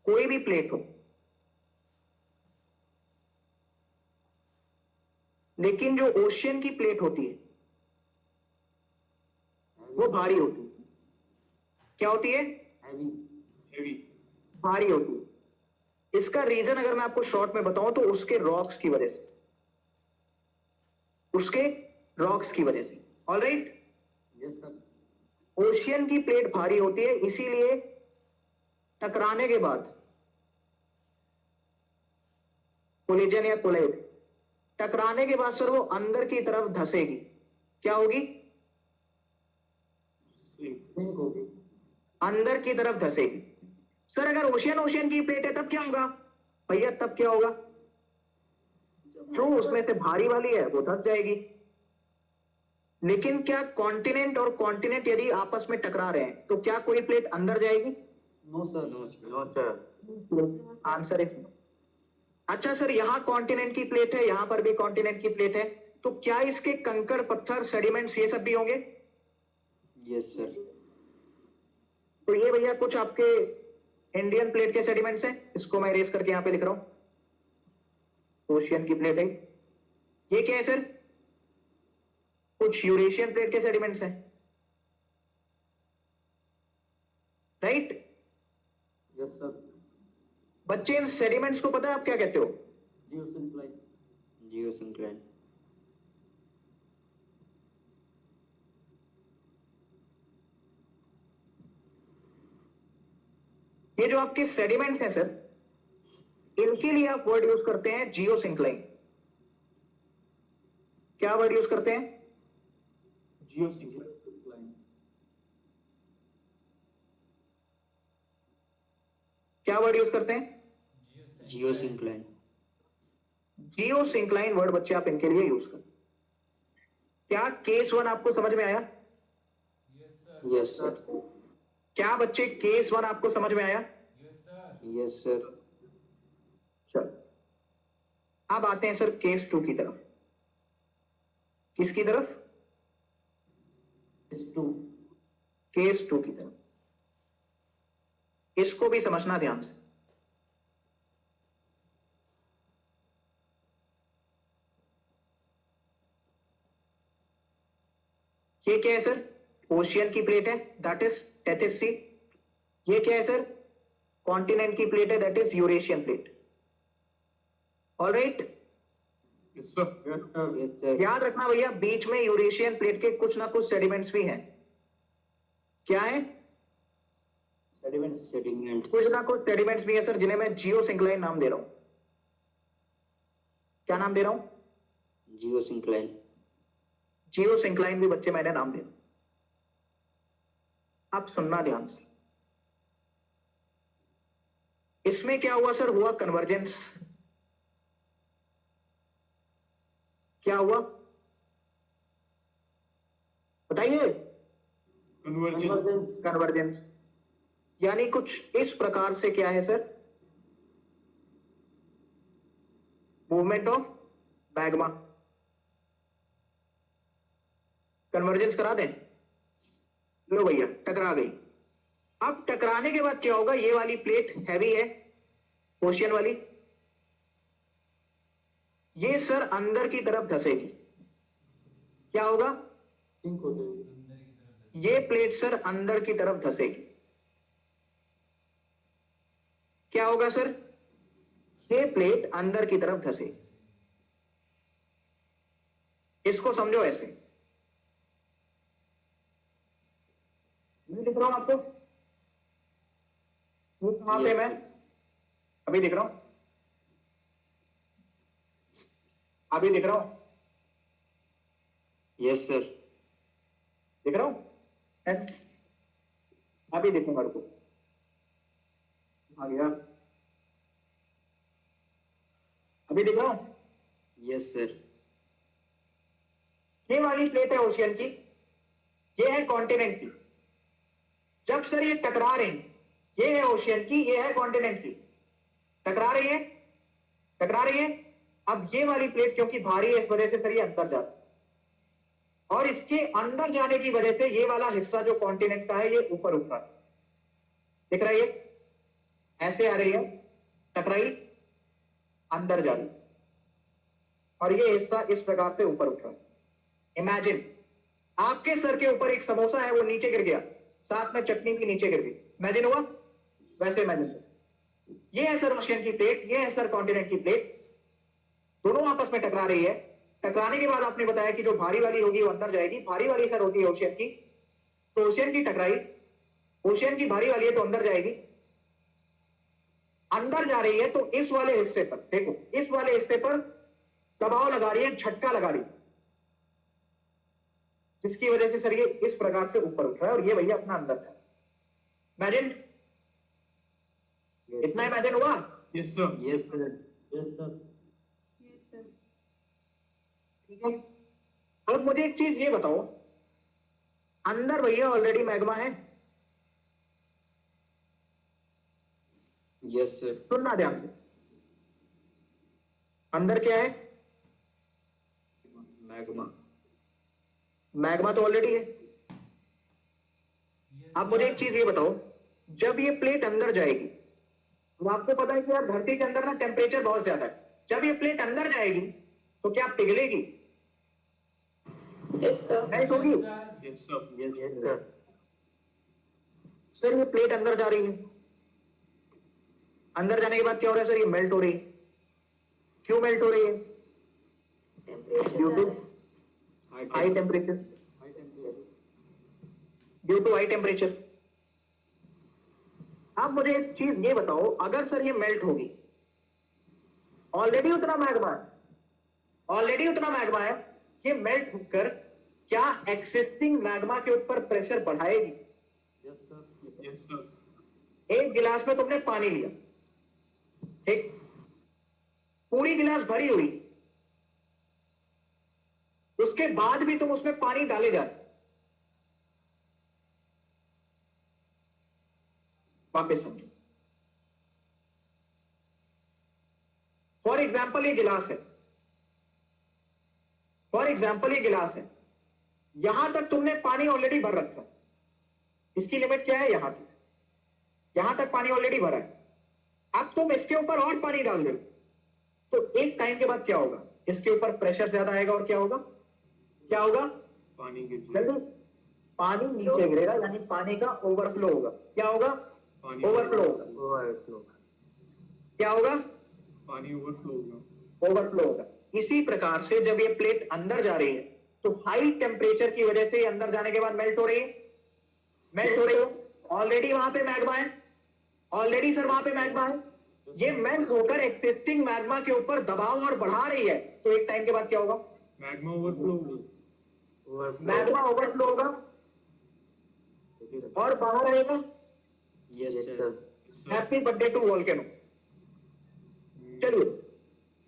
कोई भी प्लेट हो, लेकिन जो ओशियन की प्लेट होती है वो भारी होती है। क्या होती है? Heavy. हेवी। भारी होती है। इसका रीजन अगर मैं आपको शॉर्ट में बताऊं तो उसके रॉक्स की वजह से, उसके रॉक्स की वजह से। Alright, Yes, sir. ओशियन की प्लेट भारी होती है, इसीलिए टकराने के बाद कोलिजन या कोलाइड, टकराने के बाद सर वो अंदर की तरफ धसेगी। क्या होगी? Sink होगी. अंदर की तरफ धसेगी। सर अगर ओशियन ओशियन की प्लेट है तब क्या होगा भैया? तब क्या होगा? जो उसमें से भारी वाली है वो धस जाएगी। लेकिन क्या कॉन्टिनेंट और कॉन्टिनेंट यदि आपस में टकरा रहे हैं तो क्या कोई प्लेट अंदर जाएगी? No, sir. No, sir. Answer है अच्छा सर, यहां कॉन्टिनेंट की प्लेट है, यहां पर भी कॉन्टिनेंट की प्लेट है, तो क्या इसके कंकड़, पत्थर, सेडिमेंट्स ये सब भी होंगे? Yes, sir. तो ये भैया कुछ आपके इंडियन प्लेट के सेडिमेंट्स हैं, इसको मैं इरेज करके यहां पे लिख रहा हूं। ओशियन की प्लेट है, ये क्या है सर? कुछ यूरेशियन प्लेट के सेडिमेंट्स हैं, राइट? Yes, sir. बच्चे इन सेडिमेंट्स को पता है आप क्या कहते हो? Geosyncline. Geosyncline. ये जो आपके सेडिमेंट्स हैं सर, इनके लिए आप वर्ड यूज करते हैं जियोसिंक्लाइन। क्या वर्ड यूज करते हैं? Geosyncline. क्या वर्ड यूज करते हैं? Geosyncline. जियोसिंक्लाइन वर्ड बच्चे आप इनके लिए यूज करें। क्या केस 1 आपको समझ में आया? Yes, sir. क्या बच्चे केस 1 आपको समझ में आया? Yes, sir. चलो अब आते हैं सर केस 2 की तरफ। किसकी तरफ? Is 2. केस 2 की तरफ। इसको भी समझना ध्यान से। ये क्या है सर? ओशियन की प्लेट है, दैट इज टेथिस सी। ये क्या है सर? कॉन्टिनेंट की प्लेट है, that is Eurasian plate. Alright, Yes, sir. Yes, sir. Yes, sir. याद रखना भैया, बीच में यूरेशियन प्लेट के कुछ ना कुछ सेडिमेंट्स भी हैं। क्या है? Sediment. Sediment. कुछ ना कुछ सेडिमेंट्स भी है सर, जिन्हें मैं जियोसिंक्लाइन नाम दे रहा हूं। क्या नाम दे रहा हूं? Geosyncline. जियोसिंक्लाइन भी बच्चे मैंने नाम दिया। अब सुनना ध्यान से, इसमें क्या हुआ सर? हुआ कन्वर्जेंस। क्या हुआ बताइए? Convergence. कन्वर्जेंस यानी कुछ इस प्रकार से क्या है sir? Movement of magma. Convergence करा दें? लो भैया, टकरा गई। अब टकराने के बाद क्या होगा? ये वाली प्लेट हैवी है, ओशियन वाली, ये सर अंदर की तरफ धंसेगी। क्या होगा? Sink हो जाएगी. अंदर की तरफ ये प्लेट सर अंदर की तरफ धंसेगी। क्या होगा सर? ये प्लेट अंदर की तरफ धंसेगी। इसको समझो ऐसे, मैं दिख रहा हूं आपको? वो कहां पे? Yes. मैं अभी दिख रहा हूं, अभी दिख रहा हूं, Yes, sir. दिख रहा हूं, है? अभी दिखूंगा, रुको, आ गया, अभी दिख रहा हूं। Yes, sir. ये वाली प्लेट है ओशियन की, ये है कॉन्टिनेंट की। जब सर ये टकरा रही, ये है ओशियन की, ये है कॉन्टिनेंट की, टकरा रही है, टकरा रही है। अब ये वाली प्लेट क्योंकि भारी है, इस वजह से सर ये अंदर जाता है, और इसके अंदर जाने की वजह से ये वाला हिस्सा जो कॉन्टिनेंट का है, ये ऊपर उठ रहा है। दिख रहा है? ये ऐसे आ रही है, टकराई, अंदर जा रही, और ये हिस्सा इस प्रकार से ऊपर उठ रहा है। इमेजिन आपके सर के ऊपर एक समोसा है, वो नीचे गिर गया, साथ में चटनी भी नीचे गिर गई। इमेजिन हुआ? वैसे इमेजिन। ये है सर ओशियन की प्लेट, ये है सर कॉन्टिनेंट की प्लेट, दोनों आपस में टकरा रही है। टकराने के बाद आपने बताया कि जो भारी वाली होगी वो अंदर जाएगी, भारी वाली सर होती है ओशियन की, तो ओशियन की टकराई, ओशियन की भारी वाली है तो अंदर जाएगी, अंदर जा रही है तो इस वाले हिस्से पर देखो, इस वाले हिस्से पर दबाव लगा रही है, झटका लगा रही है, जिसकी वजह से सर ये इस प्रकार से ऊपर उठ रहा है, और ये भैया अपना अंदर है। इमेजिन, इतना इमेजिन हुआ? Yes, sir. Yes, sir. Yes, sir. Yes, sir. ठीक है। अब मुझे एक चीज ये बताओ, अंदर भैया ऑलरेडी मैग्मा है, Yes, sir. सुनना ध्यान से, अंदर क्या है? Magma. मैग्मा तो ऑलरेडी है। अब मुझे एक चीज ये बताओ, जब ये प्लेट अंदर जाएगी, तो आपको पता है कि यार धरती के अंदर ना टेम्परेचर बहुत ज्यादा है, जब ये प्लेट अंदर जाएगी तो क्या पिघलेगी? Yes, sir. नहीं होगी? Yes, sir. Yes, yes, sir. Sir ये प्लेट अंदर जा रही है, अंदर जाने के बाद क्या हो रहा है सर? ये मेल्ट हो रही है। क्यों मेल्ट हो रही है? Temperature ड्यू टू ज़्यादा है. High temperature, High temperature. Due to high temperature. आप मुझे एक चीज ये बताओ, अगर सर ये मेल्ट होगी, ऑलरेडी उतना मैग्मा है, ऑलरेडी उतना मैग्मा है, ये मेल्ट होकर क्या एक्सिस्टिंग मैग्मा के ऊपर प्रेशर बढ़ाएगी? Yes, sir. Yes, sir. एक गिलास में तुमने पानी लिया, ठीक, पूरी गिलास भरी हुई, उसके बाद भी तुम उसमें पानी डाले जाते, वापस समझो। फॉर एग्जाम्पल ये गिलास है, फॉर एग्जाम्पल ये गिलास है, यहां तक तुमने पानी ऑलरेडी भर रखा है, इसकी लिमिट क्या है? यहां तक, यहां तक पानी ऑलरेडी भरा है। अब तुम इसके ऊपर और पानी डाल दो, तो एक टाइम के बाद क्या होगा? इसके ऊपर प्रेशर ज्यादा आएगा, और क्या होगा? क्या होगा? पानी गिर जल्दी, पानी नीचे गिरेगा, यानी पानी का ओवरफ्लो होगा। क्या होगा? पानी ओवरफ्लो, ओवरफ्लो। क्या होगा? पानी ओवरफ्लो होगा। ओवरफ्लो होगा। इसी प्रकार से जब ये प्लेट अंदर जा रही है तो हाई टेम्परेचर की वजह से अंदर जाने के बाद मेल्ट हो रही है, मेल्ट हो रही है। ऑलरेडी वहां पे मैग्मा है, ऑलरेडी सर वहां पे मैग्मा है। ये मेल्ट होकर एक्सिस्टिंग मैग्मा के ऊपर दबाव और बढ़ा रही है, तो एक टाइम के बाद क्या होगा? मैग्मा ओवरफ्लो होगा। मैग्मा ओवरफ्लो होगा और बाहर आएगा। Yes sir. Yes, sir. Happy birthday to volcano. चलिए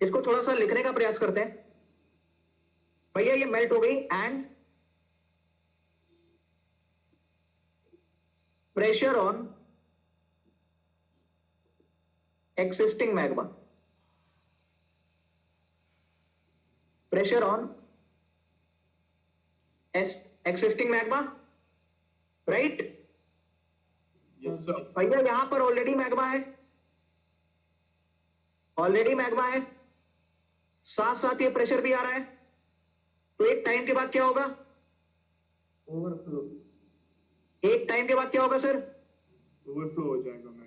इसको थोड़ा सा लिखने का प्रयास करते हैं। भैया ये मेल्ट हो गई and pressure on existing magma, pressure on existing magma, right? Yes, sir. भैया यहां पर ऑलरेडी मैग्मा है, ऑलरेडी मैग्मा है, साथ साथ ये प्रेशर भी आ रहा है, तो एक टाइम के बाद क्या होगा? ओवरफ्लो। एक टाइम के बाद क्या होगा सर? ओवरफ्लो हो जाएगा मैग्मा।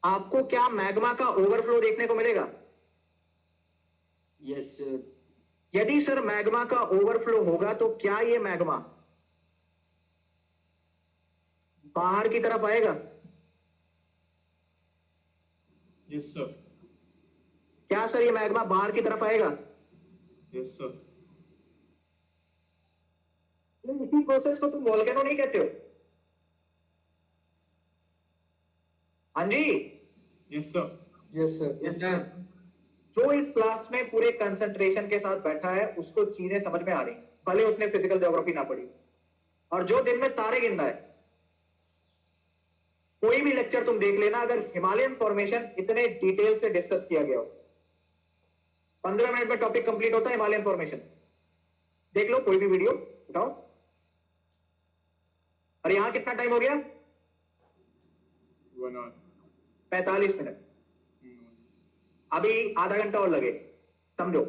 आपको क्या मैग्मा का ओवरफ्लो देखने को मिलेगा? Yes sir. यदि सर मैग्मा का ओवरफ्लो होगा तो क्या ये मैग्मा बाहर की तरफ आएगा? Yes sir. क्या सर ये मैग्मा बाहर की तरफ आएगा? Yes sir. इसी प्रोसेस को तुम वोल्केनो नहीं कहते हो? हाँ जी, yes sir. Yes sir. Yes sir. जो इस क्लास में पूरे कंसंट्रेशन के साथ बैठा है उसको चीजें समझ में आ रही, भले उसने फिजिकल ज्योग्राफी ना पढ़ी। और जो दिन में तारे गिनता है, कोई भी लेक्चर तुम देख लेना, अगर हिमालयन फॉर्मेशन इतने डिटेल से डिस्कस किया गया हो, 15 मिनट में टॉपिक कंप्लीट होता है हिमालयन फॉर्मेशन। देख लो कोई भी वीडियो उठाओ। और यहां कितना टाइम हो गया? 1 hour। 45 मिनट। अभी आधा घंटा और लगे, समझो।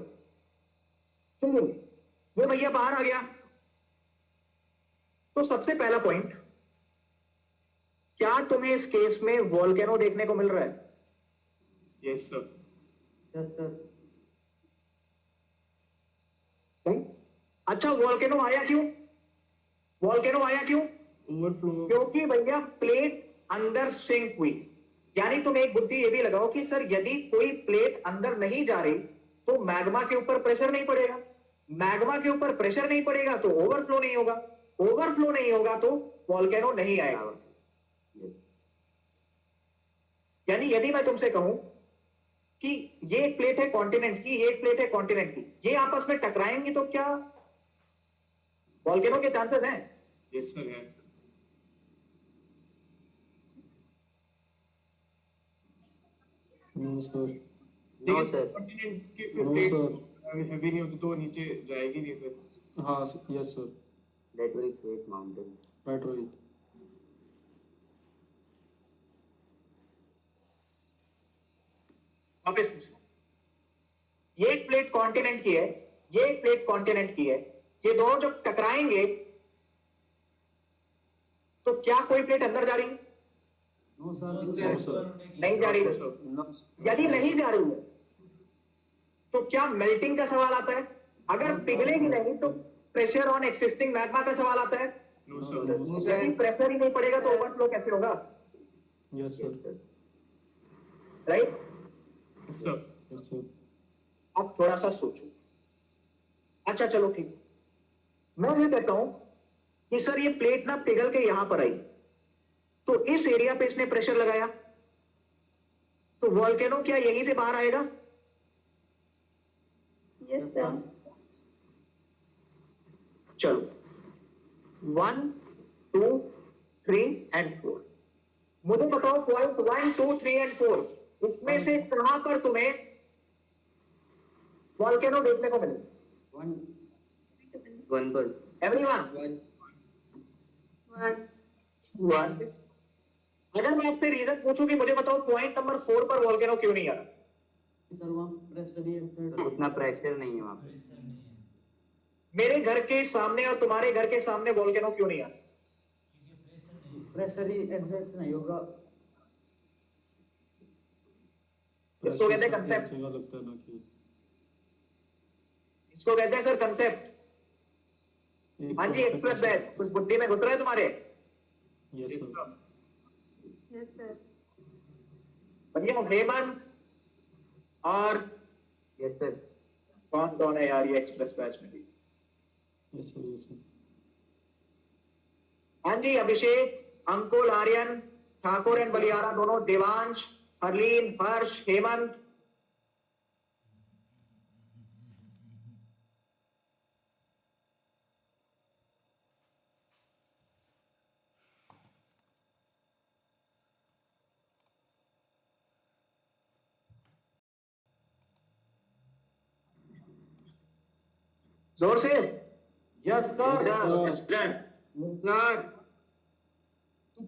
चलो वो भैया बाहर आ गया, तो सबसे पहला पॉइंट, क्या तुम्हें इस केस में वोल्केनो देखने को मिल रहा है? Yes sir. Yes sir. अच्छा, वोल्केनो आया क्यों? वोल्केनो आया क्यों? ओवरफ्लो। क्योंकि भैया प्लेट अंदर सिंक हुई। यानी तुम एक बुद्धि ये भी लगाओ कि सर यदि कोई प्लेट अंदर नहीं जा रही तो मैग्मा के ऊपर प्रेशर नहीं पड़ेगा, मैग्मा के ऊपर प्रेशर नहीं पड़ेगा तो ओवरफ्लो नहीं होगा, ओवरफ्लो नहीं होगा तो वोल्केनो नहीं आएगा। यानी यदि मैं तुमसे कहूं कि ये एक प्लेट है कॉन्टिनेंट की, ये एक प्लेट है कॉन्टिनेंट की, ये आपस में टकराएंगी तो क्या वोल्केनो के चांसेस हैं? यस सर है। No sir. No sir. Continent के फिर नो प्लेट सर। हैवी नहीं होती तो वो नीचे जाएगी नहीं फिर। हाँ yes sir. That will create mountain. Right Rohit. वापस पूछो, ये एक प्लेट कॉन्टिनेंट की है, ये एक प्लेट कॉन्टिनेंट की है, ये दोनों जब टकराएंगे तो क्या कोई प्लेट अंदर जा रही है? No sir. No sir. नहीं जा रही है। No. यदि नहीं जा रही है तो क्या मेल्टिंग का सवाल आता है? अगर पिघलेगी नहीं तो प्रेशर ऑन एक्सिस्टिंग मैग्मा का सवाल आता है। No sir. यदि प्रेशर ही नहीं पड़ेगा तो ओवरफ्लो कैसे होगा? Yes sir. Right? Yes sir. Yes sir. अब थोड़ा सा सोचो। अच्छा चलो ठीक, मैं ये कहता हूं कि सर ये प्लेट ना पिघल के यहां पर आई, तो इस एरिया पे इसने प्रेशर लगाया, तो वोल्केनो क्या यहीं से बाहर आएगा? Yes, sir. चलो 1 2 3 एंड 4, मुझे बताओ पॉइंट 1 2 3 एंड 4 इसमें से कहां पर तुम्हें वोल्केनो देखने को मिले? One per. एवरीवन? One. अगर मैं आपसे रीजन पूछूं कि मुझे बताओ पॉइंट नंबर 4 पर वोल्केनो क्यों नहीं आ रहा? सर वहाँ प्रेशर ही है। उतना प्रेशर नहीं है वहाँ पे। मेरे घर के सामने और तुम्हारे घर के सामने वोल्केनो क्यों नहीं आता? प्रेशर ही एग्जैक्ट नहीं होगा। इसको कहते हैं Pressure से concept। जगह लगता है ना कि इसको कहते हैं सर कंसेप्ट। एक हाँ जी, perfect एक्सप्रेस concept। बैच कुछ बुद्धि में घुट रहा है तुम्हारे? Yes Yes, sir। sir. Yes, sir. बढ़िया। हेमंत और Yes, sir. कौन कौन है यार ये एक्सप्रेस बैच में भी? Yes sir। Yes sir। हाँ जी, अभिषेक, अंकुल, आर्यन, ठाकुर एंड बलियारा दोनों, देवांश, हरलीन, हर्ष, हेमंत। जोर से। Yes sir. सर, सर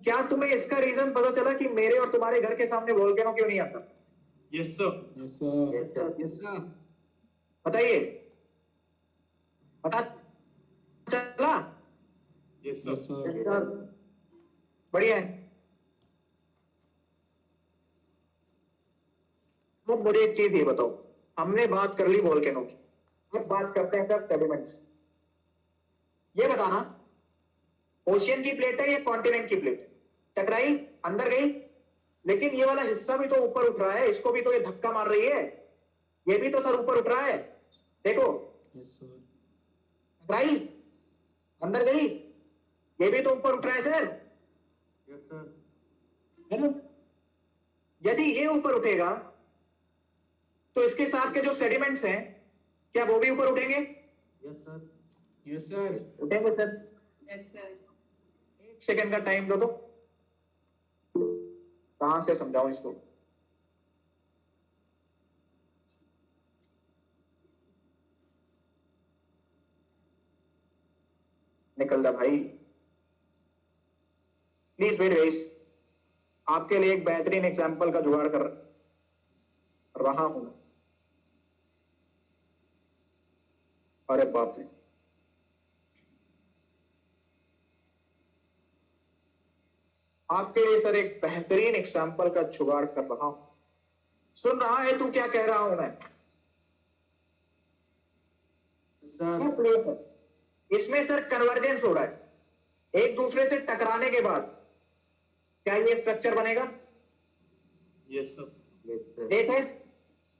क्या तुम्हें इसका रीजन पता चला कि मेरे और तुम्हारे घर के सामने वोल्केनो क्यों नहीं आता? Yes, sir. Yes sir। Yes, sir. Yes sir. बताइए, पता चला? Yes, sir. Yes sir। Yes sir. बढ़िया है। अब मुझे एक चीज ये बताओ, हमने बात कर ली वोल्केनो की, अब बात करते हैं सर सेडिमेंट्स। ये बताना, ओशियन की प्लेट है या कॉन्टिनेंट की प्लेट? टकराई, अंदर गई, लेकिन ये वाला हिस्सा भी तो ऊपर उठ रहा है, इसको भी तो ये धक्का मार रही है, ये भी तो सर ऊपर उठ रहा है। देखो, Yes sir। टकराई, अंदर गई, ये भी तो ऊपर उठ रहा है सर। Yes sir. है ना? यदि ये ऊपर उठेगा तो इसके साथ के जो सेडिमेंट्स हैं, क्या वो भी ऊपर उठेंगे? Yes sir. Yes, sir. उठेंगे सर। Yes, sir. एक सेकंड का टाइम दो तो कहां से समझाऊं इसको। निकल जा भाई, प्लीज वेट गाइस, आपके लिए एक बेहतरीन एग्जांपल का जुगाड़ कर रहा हूं। अरे बाप रे, आपके लिए सर एक बेहतरीन एग्जांपल का जुगाड़ कर रहा हूं। सुन रहा है तू क्या कह रहा हूं मैं? सर इसमें सर कन्वर्जेंस हो रहा है, एक दूसरे से टकराने के बाद क्या ये स्ट्रक्चर बनेगा? Yes, sir. Yes, sir. एक है,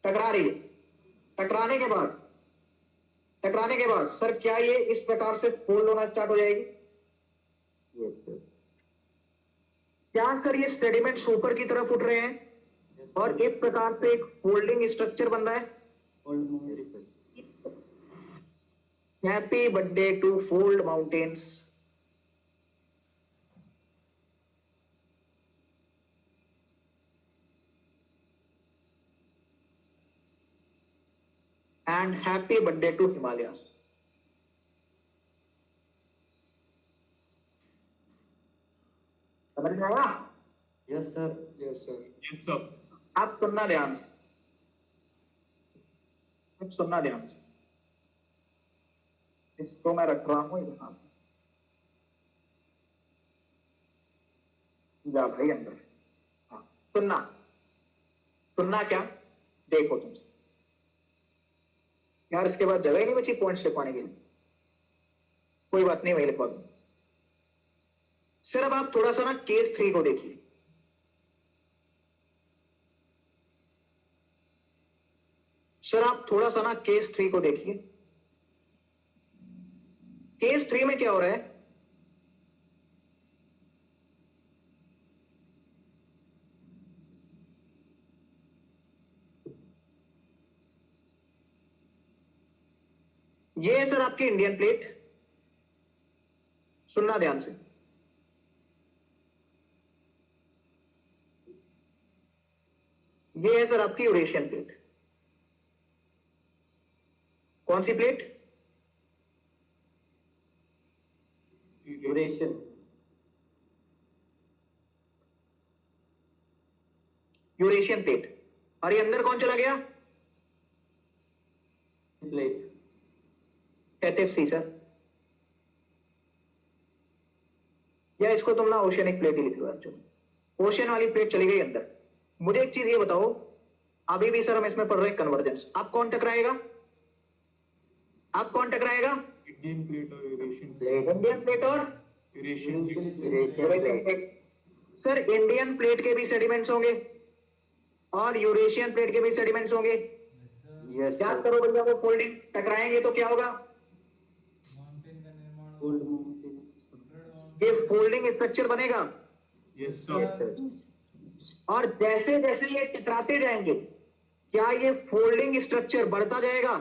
टकरा रही है, टकराने के बाद सर क्या ये इस प्रकार से फोल्ड होना स्टार्ट हो जाएगी? Yes, sir. क्या सर ये सेडिमेंट्स ऊपर की तरफ उठ रहे हैं और इस प्रकार से एक फोल्डिंग स्ट्रक्चर बन रहा है? Yes, sir. Happy birthday to fold mountains. And happy birthday to Himalaya. समझ में आया? Yes sir. Yes sir। Yes, sir. आप सुनना ध्यान से, आप सुनना ध्यान से, इसको मैं रख रहा हूं यहां पे। जा भाई अंदर। हाँ, सुनना, सुनना क्या? देखो तुमसे यार, इसके बाद जगह ही नहीं बची पॉइंट्स लिखवाने के लिए। कोई बात नहीं, वही लिखवा दूंगा। सर अब आप थोड़ा सा ना केस 3 को देखिए। सर आप थोड़ा सा ना केस 3 को देखिए। केस 3 में क्या हो रहा है? ये है सर आपकी इंडियन प्लेट, सुनना ध्यान से। ये है सर आपकी यूरेशियन प्लेट। कौन सी प्लेट? ड्यूरेशन। Eurasian plate. और ये अंदर कौन चला गया? प्लेट। HFC सर, या इसको तुम ना ओशियनिक प्लेट ही लिख लो एक्चुअली, ओशियन वाली प्लेट चली गई अंदर। मुझे एक चीज ये बताओ, अभी भी सर हम इसमें पढ़ रहे हैं कन्वर्जेंस, अब कौन टकराएगा? अब कौन टकराएगा? इंडियन प्लेट और यूरेशियन प्लेट इंडियन प्लेट और Eurasian Eurasian plate sir Indian plate के भी सेडिमेंट्स होंगे और यूरेशियन प्लेट के भी सेडिमेंट्स होंगे। यस याद सर करो भैया, वो फोल्डिंग टकराएंगे तो क्या होगा? माउंटेन का निर्माण ओल्ड माउंटेन ये फोल्डिंग स्ट्रक्चर बनेगा यस सर और जैसे जैसे ये टकराते जाएंगे क्या ये फोल्डिंग स्ट्रक्चर बढ़ता जाएगा?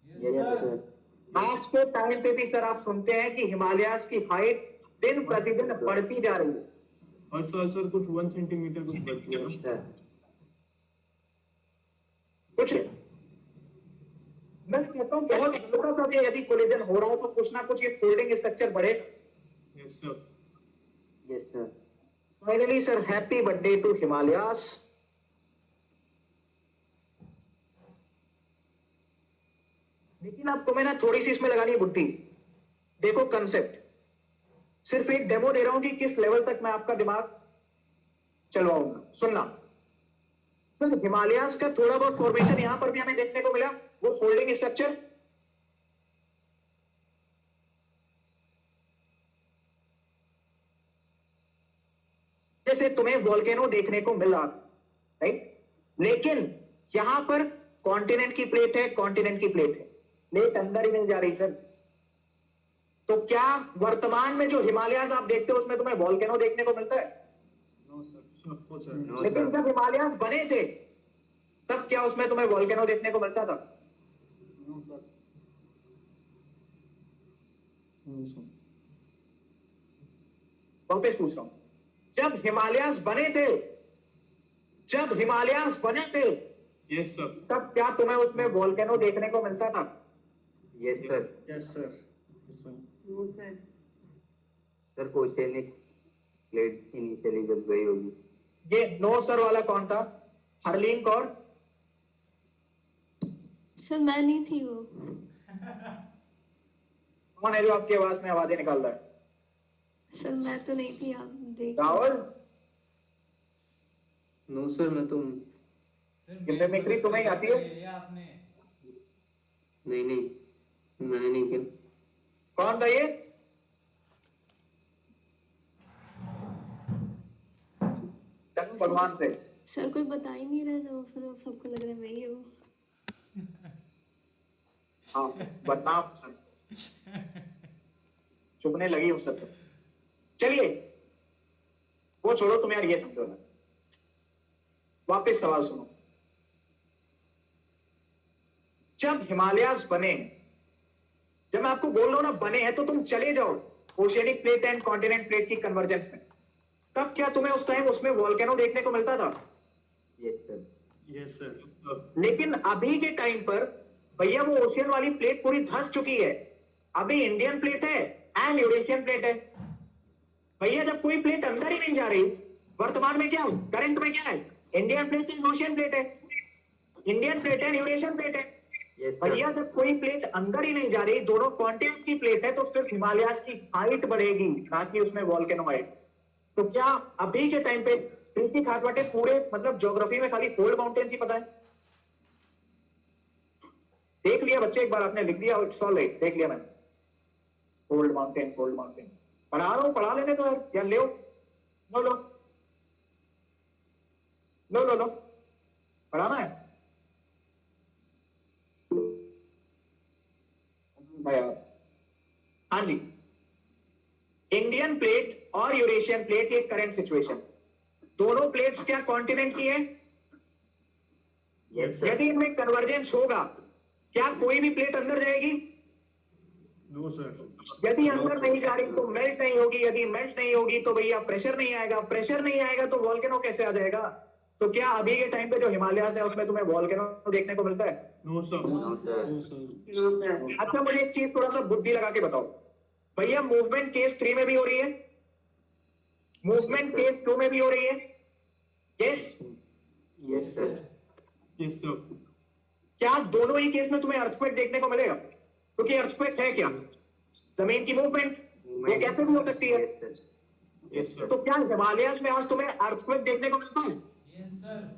यस सर आज के टाइम पे भी सर आप सुनते हैं कि हिमालयाज की हाइट दिन प्रतिदिन बढ़ती जा रही है। हर साल सर कुछ 1 सेंटीमीटर कुछ बढ़ती है ना? सर कुछ मैं कहता हूँ बहुत हल्का सा भी यदि कोलिजन हो रहा हो तो कुछ ना कुछ ये फोल्डिंग स्ट्रक्चर बढ़ेगा। Yes sir yes sir finally sir, happy birthday to Himalayas. लेकिन अब तुम्हें ना थोड़ी सी इसमें लगानी है बुद्धि। देखो कंसेप्ट, सिर्फ एक डेमो दे रहा हूं कि किस लेवल तक मैं आपका दिमाग चलवाऊंगा। सुनना सर, हिमालयाज का थोड़ा बहुत फॉर्मेशन यहां पर भी हमें देखने को मिला, वो फोल्डिंग स्ट्रक्चर। जैसे तुम्हें वोल्केनो देखने को मिल रहा, राइट? लेकिन यहां पर कॉन्टिनेंट की प्लेट है, कॉन्टिनेंट की प्लेट है, प्लेट अंदर ही नहीं जा रही सर। तो क्या वर्तमान में जो हिमालयाज आप देखते हो उसमें तुम्हें वोल्केनो देखने को मिलता है? नो सर नो लेकिन सर जब हिमालयाज बने थे तब क्या उसमें तुम्हें वोल्केनो देखने को मिलता था? नो सर नो सर वापस पूछ रहा हूं, जब हिमालयाज बने थे, जब हिमालयाज बने थे यस सर तब क्या तुम्हें उसमें वोल्केनो देखने को मिलता था? Yes sir yes sir No, sir. Sir oceanic plate initially जब गई होगी ये नो सर वाला कौन था? हरलीन कौर। सर मैं नहीं थी वो। कौन है जो आपकी आवाज में आवाजें निकाल रहा है? सर मैं तो नहीं थी, आप देख। राहुल, नो सर मैं तो कितने मिक्री तुम्हें ही आती है? ये आपने नहीं नहीं मैंने नहीं किया कौन था ये? डरू भगवान से। सर कोई बता ही नहीं रहा था, फिर अब सबको लग रहा है मैं ही हूँ। हाँ बदनाम सर, चुपने लगी हूँ सर। चलिए वो छोड़ो, तुम यार ये समझो ना, वापस सवाल सुनो। जब हिमालयाज बने, जब मैं आपको बोल रहा हूं ना बने हैं, तो तुम चले जाओ oceanic plate and continent plate की कन्वर्जेंस में, तब क्या तुम्हें उस टाइम उसमें वोल्केनो देखने को मिलता था? यस सर यस सर लेकिन अभी के टाइम पर भैया वो ओशियन वाली प्लेट पूरी धंस चुकी है। अभी इंडियन प्लेट है एंड यूरेशियन प्लेट है। भैया जब कोई प्लेट अंदर ही नहीं जा रही, वर्तमान में क्या करंट में क्या है? इंडियन प्लेट है, ओशियन प्लेट है, इंडियन प्लेट है, यूरेशियन प्लेट है। यस भैया सर जब कोई प्लेट अंदर ही नहीं जा रही, दोनों कॉन्टिनेंट की प्लेट है, तो सिर्फ हिमालयाज की हाइट बढ़ेगी, ना कि उसमें वोल्केनो आए। तो क्या अभी के टाइम पे प्रीति खासवाटे पूरे मतलब ज्योग्राफी में खाली फोल्ड माउंटेन्स ही पता है? देख लिया बच्चे, एक बार आपने लिख दिया, इट्स ऑल राइट, देख लिया मैंने। फोल्ड माउंटेन, फोल्ड माउंटेन पढ़ा रहा हूं, पढ़ा लेने तो यार, ले लो लो लो लो लो, पढ़ाना है हाँ जी। इंडियन प्लेट और यूरेशियन प्लेट, ये करंट सिचुएशन, दोनों प्लेट्स क्या कॉन्टिनेंट की है? यस सर यदि इनमें कन्वर्जेंस होगा, क्या कोई भी प्लेट अंदर जाएगी? नो सर यदि अंदर नहीं जा रही तो मेल्ट नहीं होगी, यदि मेल्ट नहीं होगी तो भैया प्रेशर नहीं आएगा, प्रेशर नहीं आएगा तो वोल्केनो कैसे आ जाएगा? तो क्या अभी के टाइम पे जो हिमालयाज है उसमें तुम्हें वोल्केनो देखने को मिलता है? No sir no sir no sir No, sir. अच्छा मुझे एक चीज थोड़ा सा बुद्धि लगा के बताओ भैया, मूवमेंट केस 3 में भी हो रही है, मूवमेंट केस 2 में भी हो रही है, yes? Yes sir yes sir क्या दोनों ही केस में तुम्हें अर्थक्वेक देखने को मिलेगा? क्योंकि अर्थक्वेक है क्या? जमीन की मूवमेंट, वो कैसे भी हो सकती है। Yes, sir. Yes, sir. तो क्या हिमालयस में आज तुम्हें अर्थक्वेक देखने को मिलता है? Yes sir.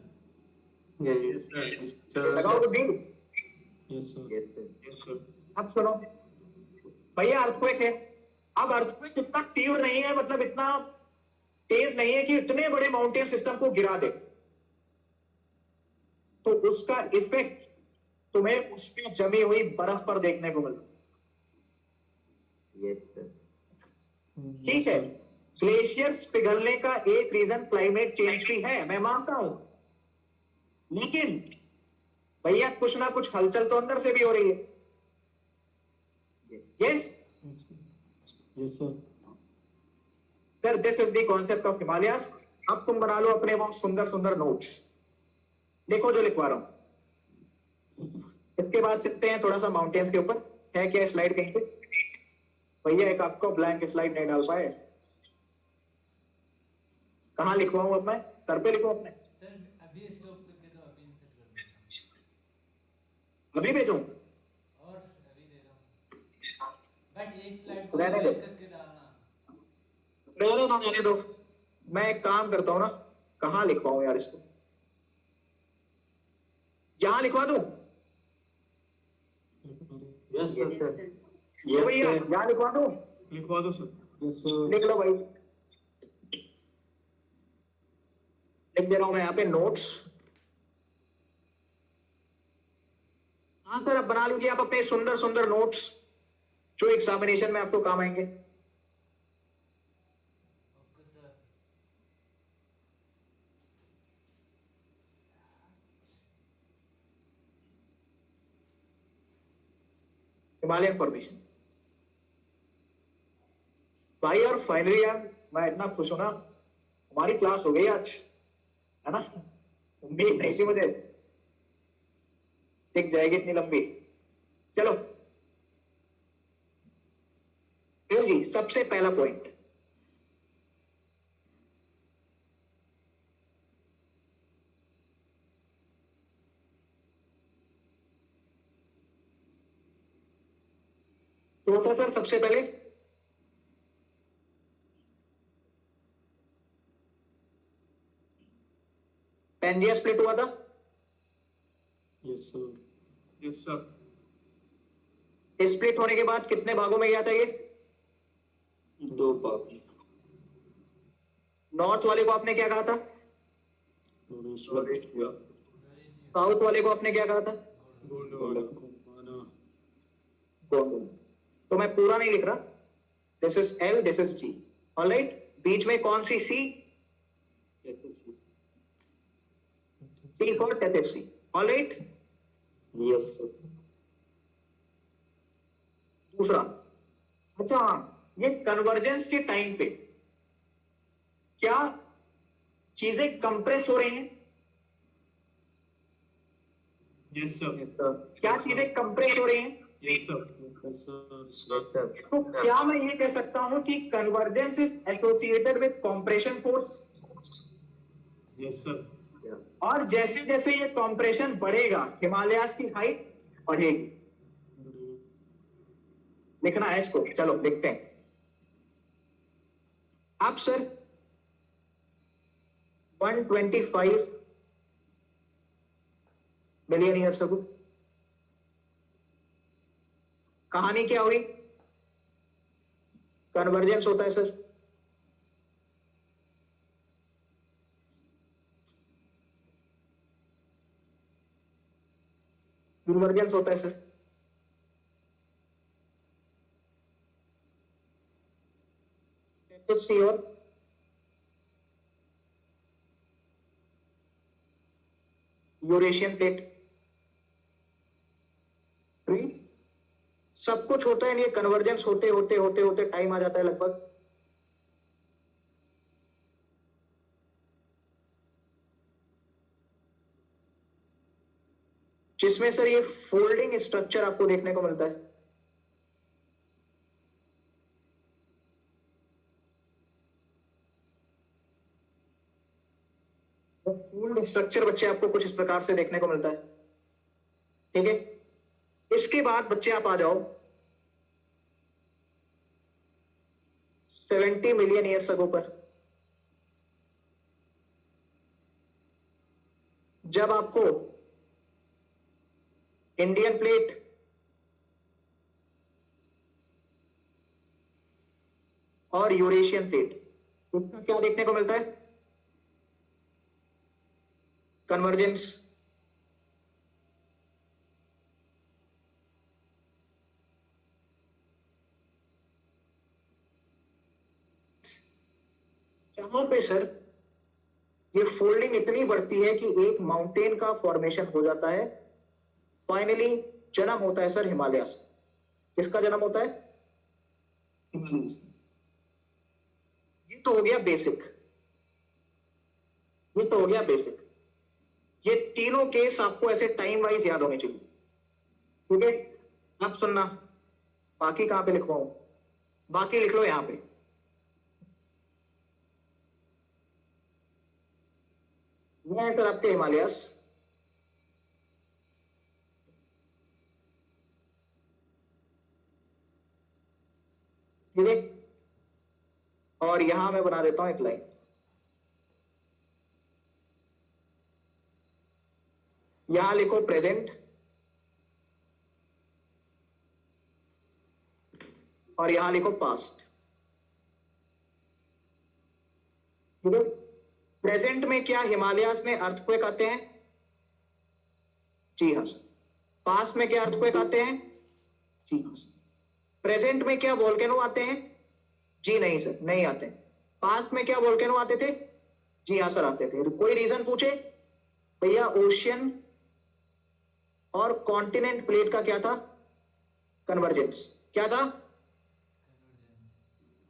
Yes, sir. लगाओ बुद्धि। Yes, sir. Yes, sir. Yes, sir. अब सुनो भैया, अर्थक्वेक है। अब अर्थक्वेक इतना तीव्र नहीं है, मतलब इतना तेज नहीं है कि इतने बड़े माउंटेन सिस्टम को गिरा दे, तो उसका इफेक्ट तुम्हें उस पे जमी हुई बर्फ पर देखने को मिलता है। Yes, sir. ठीक है, ग्लेशियर्स पिघलने का एक रीजन क्लाइमेट चेंज भी है, मैं मानता हूं, लेकिन भैया कुछ ना कुछ हलचल तो अंदर से भी हो रही है। Yes Yes, sir. Sir, this is the concept of Himalayas. अब तुम बना लो अपने वो सुंदर सुंदर नोट्स, देखो जो लिखवा रहा हूं। इसके बाद चलते हैं थोड़ा सा माउंटेन्स के ऊपर। है क्या स्लाइड कहीं पे? भैया एक आपको ब्लैंक स्लाइड नहीं डाल पाए, कहां लिखवाऊं अब मैं? सर पे लिखो अपने, सर अभी स्टॉप करके दो, अभी इंसर्ट कर देता अभी भेजूं? हूं और अभी दे रहा हूं, बट एक स्लाइड को रहने दो। erase करके डालना। रहने दो, मैं एक काम करता हूं ना, कहां लिखवाऊं यार इसको? यहां लिखवा दूं? Yes, sir. Yes, sir. तो भैया यहां लिखवा दूं? लिखवा दो सर। Yes, sir. लिख लो भाई, लिख दे रहा हूं मैं यहाँ पे नोट्स। हाँ सर, अब बना लीजिए आप अपने सुंदर सुंदर नोट्स, जो एग्जामिनेशन में आपको काम आएंगे। Okay sir. हिमालयन फॉर्मेशन भाई, और फाइनली यार मैं इतना खुश हूं ना, हमारी क्लास हो गई आज, है ना? उम्मीद नहीं थी मुझे दिख जाएगी इतनी लंबी। चलो फिर जी, सबसे पहला पॉइंट, तो होता सर सबसे पहले पेंजिया स्प्लिट हुआ था। Yes, sir. Yes, sir. Split होने के बाद कितने भागों में गया था ये? 2 भाग. नॉर्थ वाले को आपने क्या कहा था? Northeast. साउथ वाले को आपने क्या कहा था? Gondwana. Gondwana. तो मैं पूरा नहीं लिख रहा, this is L, this is G, alright. बीच में कौन सी sea? T for Tethys sea, alright. Yes, sir. दूसरा, अच्छा ये कन्वर्जेंस के टाइम पे क्या चीजें कंप्रेस हो रही हैं? Yes, sir. क्या चीजें कंप्रेस हो रही हैं? Yes, sir. Yes, sir. Yes, sir. तो क्या मैं ये कह सकता हूं कि convergence is associated with compression force? Yes, sir. और जैसे जैसे ये कंप्रेशन बढ़ेगा, हिमालयास की हाइट बढ़ेगी। लिखना है इसको, चलो लिखते हैं। अब सर 125 मिलियन ईयर्स अगो कहानी क्या हुई? कन्वर्जेंस होता है सर, कन्वर्जेंस होता है सर। टेथिस सी और यूरेशियन प्लेट, सब कुछ होता है, ये कन्वर्जेंस होते होते होते होते टाइम आ जाता है लगभग जिसमें सर ये फोल्डिंग स्ट्रक्चर आपको देखने को मिलता है। फोल्ड स्ट्रक्चर बच्चे आपको कुछ इस प्रकार से देखने को मिलता है, ठीक है। इसके बाद बच्चे आप आ जाओ 70 मिलियन ईयर्स अगो पर। जब आपको इंडियन प्लेट और यूरेशियन प्लेट, उसका क्या देखने को मिलता है? कन्वर्जेंस। जहां पे सर ये फोल्डिंग इतनी बढ़ती है कि एक माउंटेन का फॉर्मेशन हो जाता है, फाइनली जन्म होता है सर हिमालय से। किसका जन्म होता है? हिमालय से। ये तो हो गया बेसिक, ये तो हो गया बेसिक। ये तीनों केस आपको ऐसे टाइम वाइज याद होने चाहिए, ठीक है? अब सुनना, बाकी कहां पे लिखवाऊं? बाकी लिख लो यहां पे। ये है सर आपके हिमालयस। ठीक है, और यहां मैं बना देता हूं एक लाइन। यहां लिखो प्रेजेंट और यहां लिखो पास्ट। ठीक है, प्रेजेंट में क्या हिमालयास में अर्थक्वेक आते हैं? जी हाँ सर। पास्ट में क्या अर्थक्वेक आते हैं? जी हाँ सर। प्रेजेंट में क्या वोल्केनो आते हैं? जी नहीं सर, नहीं आते। पास्ट में क्या वोल्केनो आते थे? जी हाँ सर, आते थे। कोई रीजन पूछे? भैया ओशियन और कॉन्टिनेंट प्लेट का क्या था? कन्वर्जेंस। क्या था?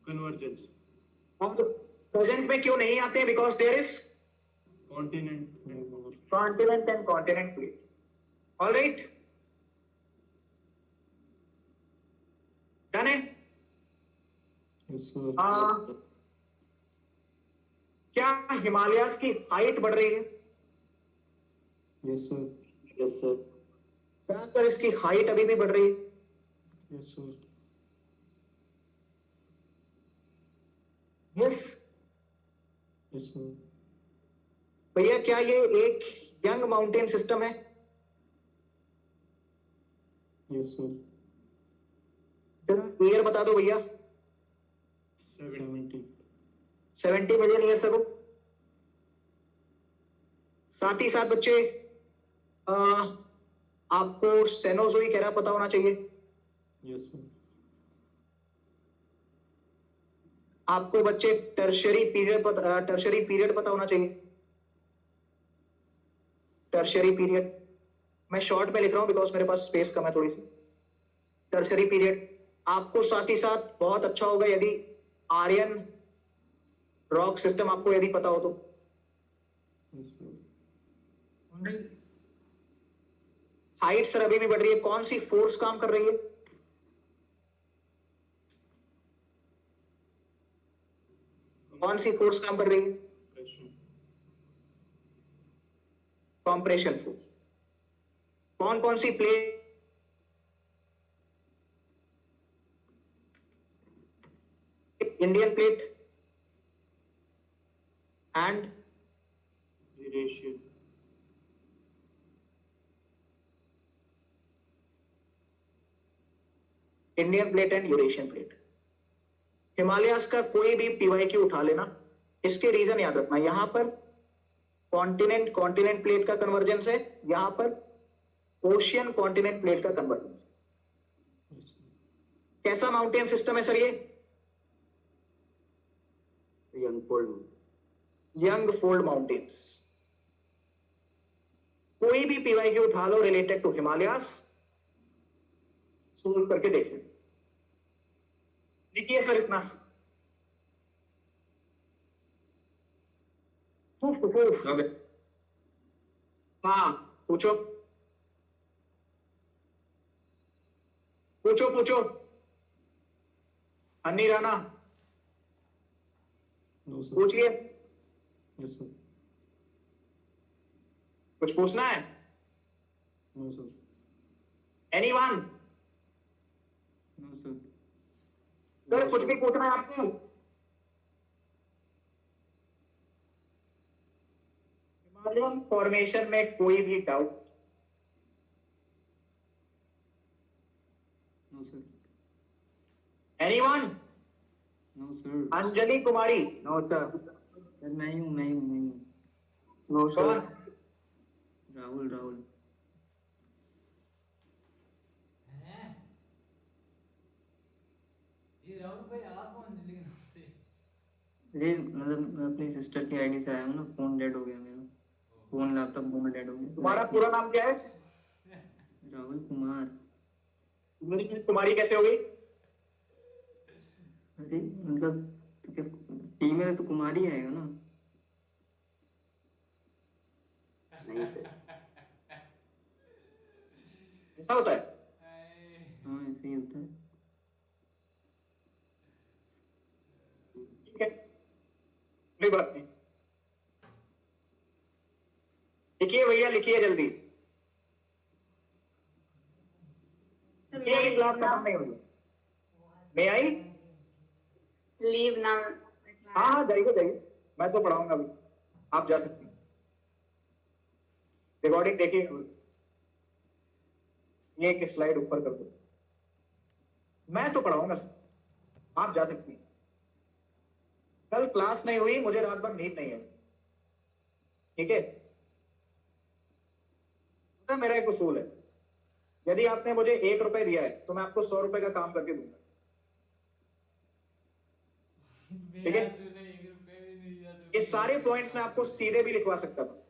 कन्वर्जेंस। और प्रेजेंट में क्यों नहीं आते? Because there is continent. Continent and continent plate. All right, done है? Yes, sir. क्या हिमालयास की हाइट बढ़ रही है? Yes, sir. Yes, sir. क्या सर इसकी हाइट अभी भी बढ़ रही है? Yes, sir. Yes. Yes, sir. भैया क्या ये एक यंग माउंटेन सिस्टम है? Yes, sir. जरा ईयर बता दो भैया। 70. 70 मिलियन ईयर्स अगो। साथ ही साथ बच्चे आपको सेनोजोइक एरा पता होना चाहिए। Yes, sir. आपको बच्चे टर्शरी पीरियड पता होना चाहिए। टर्शरी पीरियड मैं शॉर्ट में लिख रहा हूं बिकॉज मेरे पास स्पेस कम है थोड़ी सी। टर्शरी पीरियड आपको साथ ही साथ बहुत अच्छा होगा यदि आर्यन रॉक सिस्टम आपको यदि पता हो तो। Yes, sir. हाइट सर अभी भी बढ़ रही है। कौन सी फोर्स काम कर रही है? कौन सी फोर्स काम कर रही है? Compression force. कौन कौन सी प्लेट? Indian plate and Eurasian. Indian plate and Eurasian plate. Himalayas का कोई भी पीवाईक्यू उठा लेना, इसके रीजन याद रखना। यहां पर कॉन्टिनेंट प्लेट का कन्वर्जेंस है, यहां पर ओशियन कॉन्टिनेंट प्लेट का कन्वर्जेंस। Yes, sir. कैसा माउंटेन सिस्टम है सर ये? Young fold. Young fold mountains. कोई भी पीवाईक्यू उठा लो रिलेटेड टू हिमालयास, सोल्व करके देख लो। लिखिए सर इतना। हाँ पूछो पूछो पूछो। अन्नी राणा No, sir. पूछिए। Yes, sir. कुछ पूछना है? No, sir. Anyone? No, sir. Sir कुछ भी पूछना है आपको? कॉलम फॉर्मेशन में कोई भी doubt? No sir, anyone? No sir, Anjali Kumari? No sir, sir मैं ही हूँ। No sir. राहुल राहुल। हैं? ये राहुल भाई आप कौन अंजलि के नाम से? ये मतलब मैं अपनी सिस्टर की आईडी से आया हूँ ना, फोन डेड हो गया मेरा, फोन लैपटॉप दोनों डेड हो गए। तुम्हारा पूरा नाम क्या है? राहुल कुमार। कुमारी कैसे हो गई? अरे मतलब टीम में तो कुमार ही आएगा ना। नहीं सर। ऐसा होता है? हाँ ऐसे ही होता है। ठीक है, कोई बात नहीं। लिखिए भैया, लिखिए जल्दी। ये क्लास खत्म नहीं हुई। मैं आई? Leave now. हाँ हाँ, जाइए जाइए, मैं तो पढ़ाऊंगा अभी, आप जा सकती हैं। रिकॉर्डिंग देखिए, ये एक स्लाइड ऊपर कर दो, मैं तो पढ़ाऊंगा सर, आप जा सकती हैं। कल क्लास नहीं हुई, मुझे रात भर नींद नहीं है, ठीक है? तो मेरा एक उसूल है, यदि आपने मुझे 1 रुपए दिया है तो मैं आपको 100 रुपए का काम करके दूंगा, ठीक है? ये सारे पॉइंट्स मैं आपको सीधे भी लिखवा सकता था,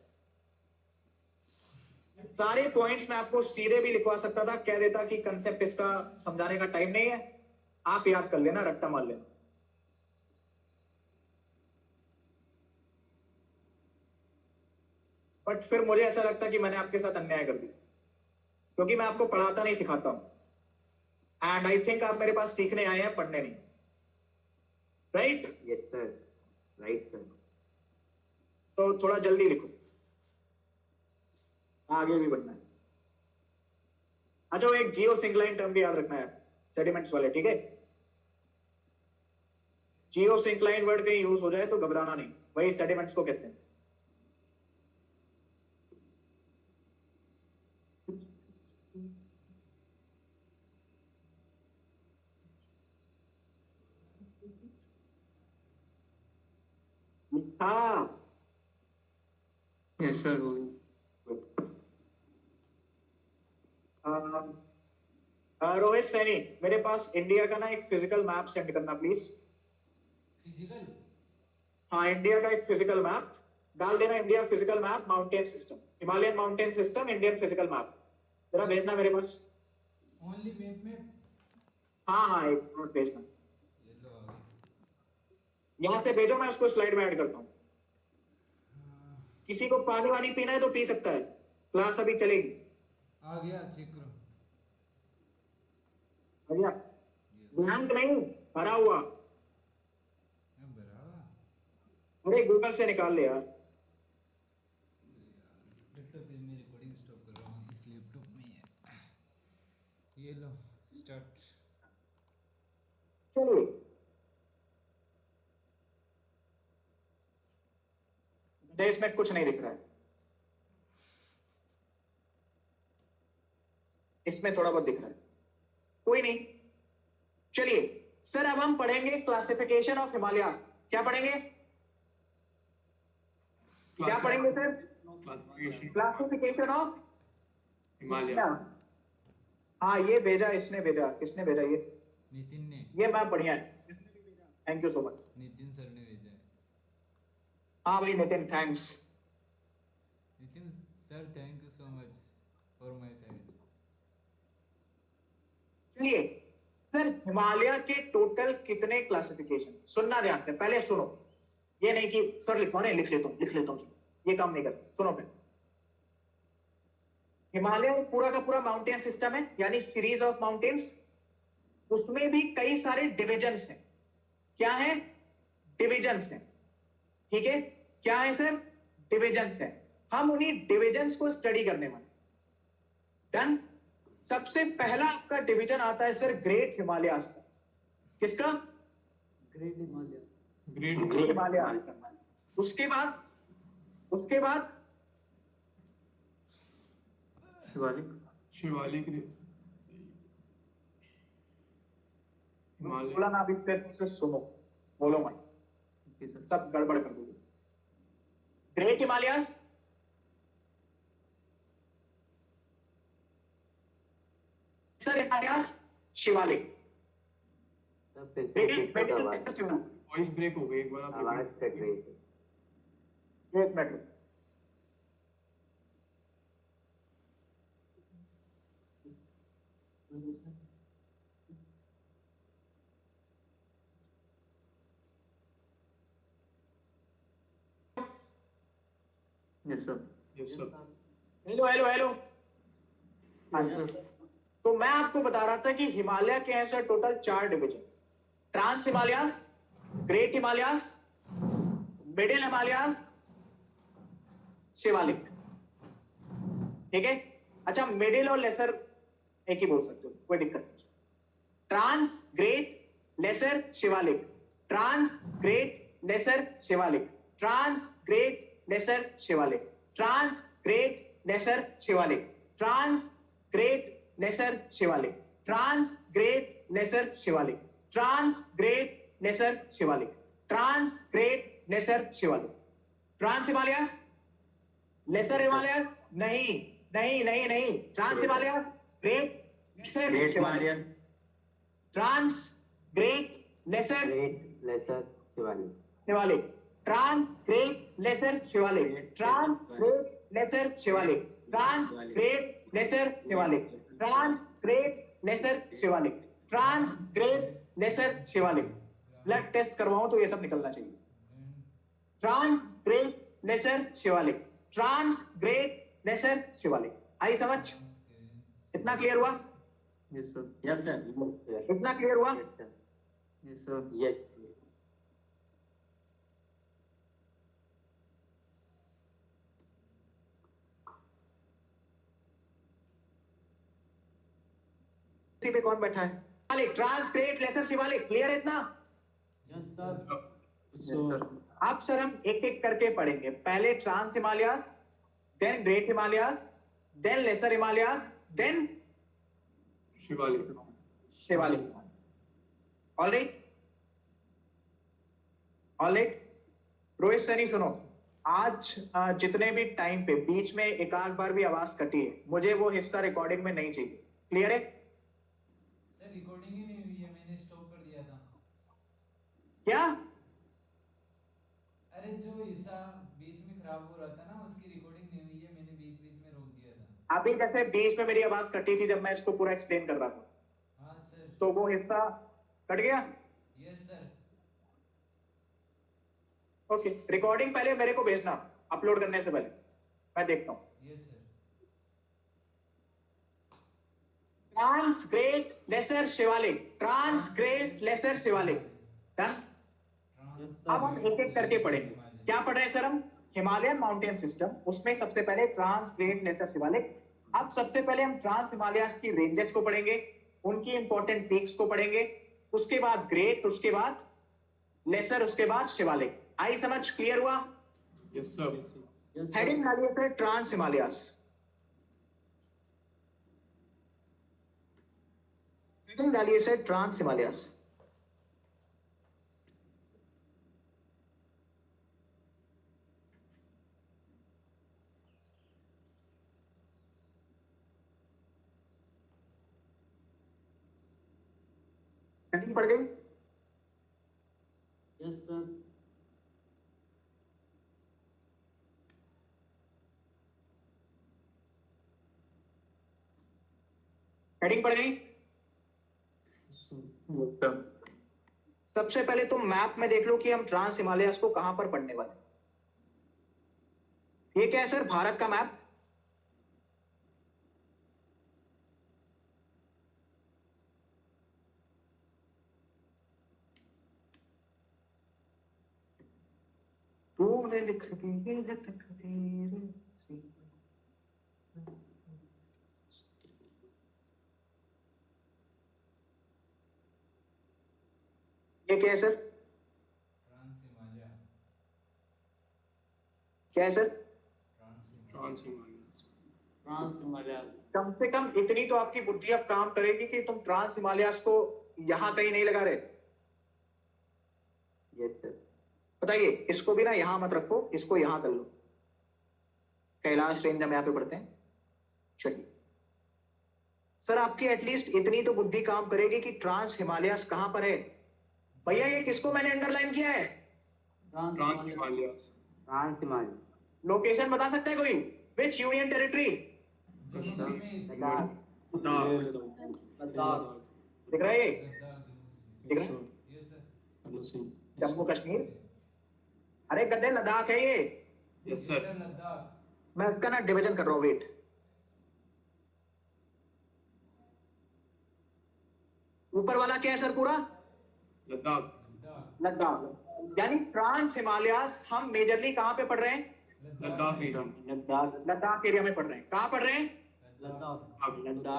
सारे पॉइंट्स मैं आपको सीधे भी लिखवा सकता था, कह देता कि कंसेप्ट इसका समझाने का टाइम नहीं है, आप याद कर लेना, रट्टा मार लेना। बट फिर मुझे ऐसा लगता कि मैंने आपके साथ अन्याय कर दिया, क्योंकि मैं आपको पढ़ाता नहीं सिखाता हूं, एंड आई थिंक आप मेरे पास सीखने आए हैं, पढ़ने नहीं, right? Yes sir, right sir. तो थोड़ा जल्दी लिखो, आगे भी बढ़ना है। अच्छा, वो एक जियो सिंक्लाइन टर्म भी याद रखना है, सेडिमेंट्स वाले, ठीक है? जियो सिंक्लाइन वर्ड कहीं यूज हो जाए तो घबराना नहीं, वही सेडिमेंट्स को कहते हैं। हाँ यस सर। रोहित सैनी, मेरे पास इंडिया का ना एक फिजिकल मैप सेंड करना प्लीज। फिजिकल? हाँ, इंडिया का एक फिजिकल मैप डाल देना, India physical map mountain system, Himalayan mountain system, Indian physical map, जरा भेजना मेरे पास। ओनली मैप में? हाँ हाँ, एक नोट भेजना, ये लो आ गए। यहाँ से भेजो, मैं उसको स्लाइड में ऐड करता हूँ। किसी को पानी वानी पीना है तो पी सकता है, क्लास अभी चलेगी। आ गया, चेक करो। भैया ब्लैंक नहीं, भरा हुआ। भरा हुआ? अरे गूगल से निकाल ले यार। लैपटॉप पे मैं रिकॉर्डिंग स्टॉप कर रहा हूँ, इस लैपटॉप में है। ये लो, स्टार्ट। चलिए, इसमें कुछ नहीं दिख रहा है, इसमें थोड़ा बहुत दिख रहा है, कोई नहीं। चलिए सर, अब हम पढ़ेंगे क्लासिफिकेशन ऑफ हिमालयास। क्या पढ़ेंगे? क्या पढ़ेंगे सर? Classification of Himalaya. हाँ, ये भेजा, इसने भेजा, किसने भेजा? ये नितिन ने। ये मैप बढ़िया है, thank you so much. Nitin sir ने भेजा है। हाँ भाई Nitin, thanks. Nitin sir, thank you so much for my side. चलिए सर, हिमालय के टोटल कितने क्लासिफिकेशन? सुनना ध्यान से, पहले सुनो, ये नहीं कि सर लिखवाने लिख लेता हूँ, ये काम नहीं करता। सुनो पहले, हिमालय पूरा का पूरा माउंटेन सिस्टम है, यानी सीरीज ऑफ माउंटेन्स। उसमें भी कई सारे डिविजन्स हैं। क्या है? डिविजन्स हैं, ठीक है? क्या है सर? डिविजन्स हैं। हम उन्हीं डिविजन्स को स्टडी करने वाले। डन। सबसे पहला आपका डिवीजन आता है सर ग्रेट हिमालयास का। किसका? ग्रेट हिमालय। ग्रेट हिमालय। उसके बाद शिवालिक। शिवालिक हिमालय बोला ना अभी फिर से सुनो, बोलो मत, ओके सर। सब गड़बड़ कर दोगे। Great Himalayas, sir Himalayas, Shivalik. Voice break हो गई, एक बार आप repeat कीजिए। एक minute. Yes sir. Yes sir. Hello hello hello. हाँ सर। तो मैं आपको बता रहा था कि हिमालय के हैं sir total 4 divisions. Trans Himalayas, great Himalayas, middle Himalayas, Shivalik. ठीक है। अच्छा, मिडिल और लेसर एक ही बोल सकते हो, कोई दिक्कत नहीं। Trans, great, lesser, Shivalik. Trans, great, lesser, Shivalik. Trans, great, lesser, Shivalik. Trans, great, lesser, Shivalik. Trans, great, lesser, Shivalik. Trans, great, lesser, Shivalik. Trans, great, lesser, Shivalik. Trans, great, lesser, Shivalik. Trans Himalayas, lesser Himalayas, नहीं नहीं नहीं नहीं, trans Himalayas, great, lesser, great Shivalik. Himalayan. Trans, great, lesser, great lesser Shivalik. Shivalik. Trans, great, lesser, Shivalik. Trans, great, lesser, Shivalik. Trans, great, lesser, Shivalik. Trans, great, lesser, Shivalik. Trans, great, lesser, Shivalik. Blood test करवाऊं तो ये सब निकलना चाहिए। Trans, great, lesser, Shivalik. Trans, great, lesser, Shivalik. आई समझ? इतना clear हुआ? Yes sir. Yes sir. इतना क्लियर हुआ? Yes sir. यस। पे कौन बैठा है? Shivalik, trans, great, lesser, Shivalik. Clear है इतना? Yes sir. सर। अब सर हम एक एक करके पढ़ेंगे। पहले trans Himalayas, then great Himalayas, then lesser Himalayas, then Shivalik. Shivalik. All right, all right. Rohit Saini सुनो, आज जितने भी टाइम पे बीच में एक आध बार भी आवाज कटी है, मुझे वो हिस्सा रिकॉर्डिंग में नहीं चाहिए। क्लियर है? सर रिकॉर्डिंग ही नहीं हुई है, मैंने स्टॉप कर दिया था। क्या? अरे जो हिस्सा बीच में खराब हो रहा था ना, उसकी रिकॉर्डिंग नहीं हुई है, मैंने बीच बीच में रोक दिया था। अभी जैसे बीच में मेरी आवाज कटी थी जब मैं इसको पूरा एक्सप्लेन कर रहा था, हाँ सर। तो वो हिस्सा कट गया। Yes sir. ओके, रिकॉर्डिंग पहले मेरे को भेजना अपलोड करने से पहले, मैं देखता हूँ। Yes sir. Trans, great, lesser, Shivalik. Trans, great, lesser, Shivalik. Done. अब हम एक एक करके पढ़ेंगे। क्या पढ़ रहे हैं सर हम? हिमालयन माउंटेन सिस्टम, उसमें सबसे पहले ट्रांस, ग्रेट, लेसर, शिवालिक। अब सबसे पहले हम ट्रांस हिमालयस की रेंजेस को पढ़ेंगे, उनकी इंपॉर्टेंट पीक्स को पढ़ेंगे, उसके बाद ग्रेट, उसके बाद लेसर, उसके बाद शिवालिक। आई समझ? क्लियर हुआ? Yes sir. हेडिंग डालिए फिर ट्रांस हिमालयस। हेडिंग डालिए सर ट्रांस हिमालयस। हेडिंग पड़ गई? Yes sir. हेडिंग पड़ गई? सबसे पहले तुम मैप में देख लो कि हम ट्रांस हिमालयस को कहां पर पढ़ने वाले हैं। ये क्या है सर? भारत का मैप। तूने लिख दी है तकदीर सी। ये क्या है सर? ट्रांस हिमालय। क्या है sir? Trans Himalaya. Trans Himalayas. Trans Himalayas. कम से कम इतनी तो आपकी बुद्धि अब काम करेगी कि तुम ट्रांस हिमालयास को यहां कहीं नहीं लगा रहे। Yes sir. बताइए, इसको भी ना यहां मत रखो, इसको यहां कर लो। कैलाश रेंज हम यहाँ पे पढ़ते हैं। चलिए सर, आपकी एटलीस्ट इतनी तो बुद्धि काम करेगी कि ट्रांस हिमालयास कहां पर है। भैया ये किसको मैंने अंडरलाइन किया है? Trans Himalayas. Trans Himalaya. Location बता सकता है कोई? Which union territory? Jammu Kashmir, Ladakh. दिख रहा है ये? लद्दाख, दिख रहा है? Yes sir. Hello C. Jammu Kashmir. अरे गड्ढे, लद्दाख है ये। Yes sir. लद्दाख। मैं इसका ना डिवीजन कर रहा हूं, वेट। ऊपर वाला क्या है सर पूरा? लद्दाख। लद्दाख। यानी ट्रांस हिमालयास हम मेजरली कहां पे पढ़ रहे हैं? लद्दाख रीजन। लद्दाख एरिया में पढ़ रहे हैं। कहां पढ़ रहे हैं? लद्दाख।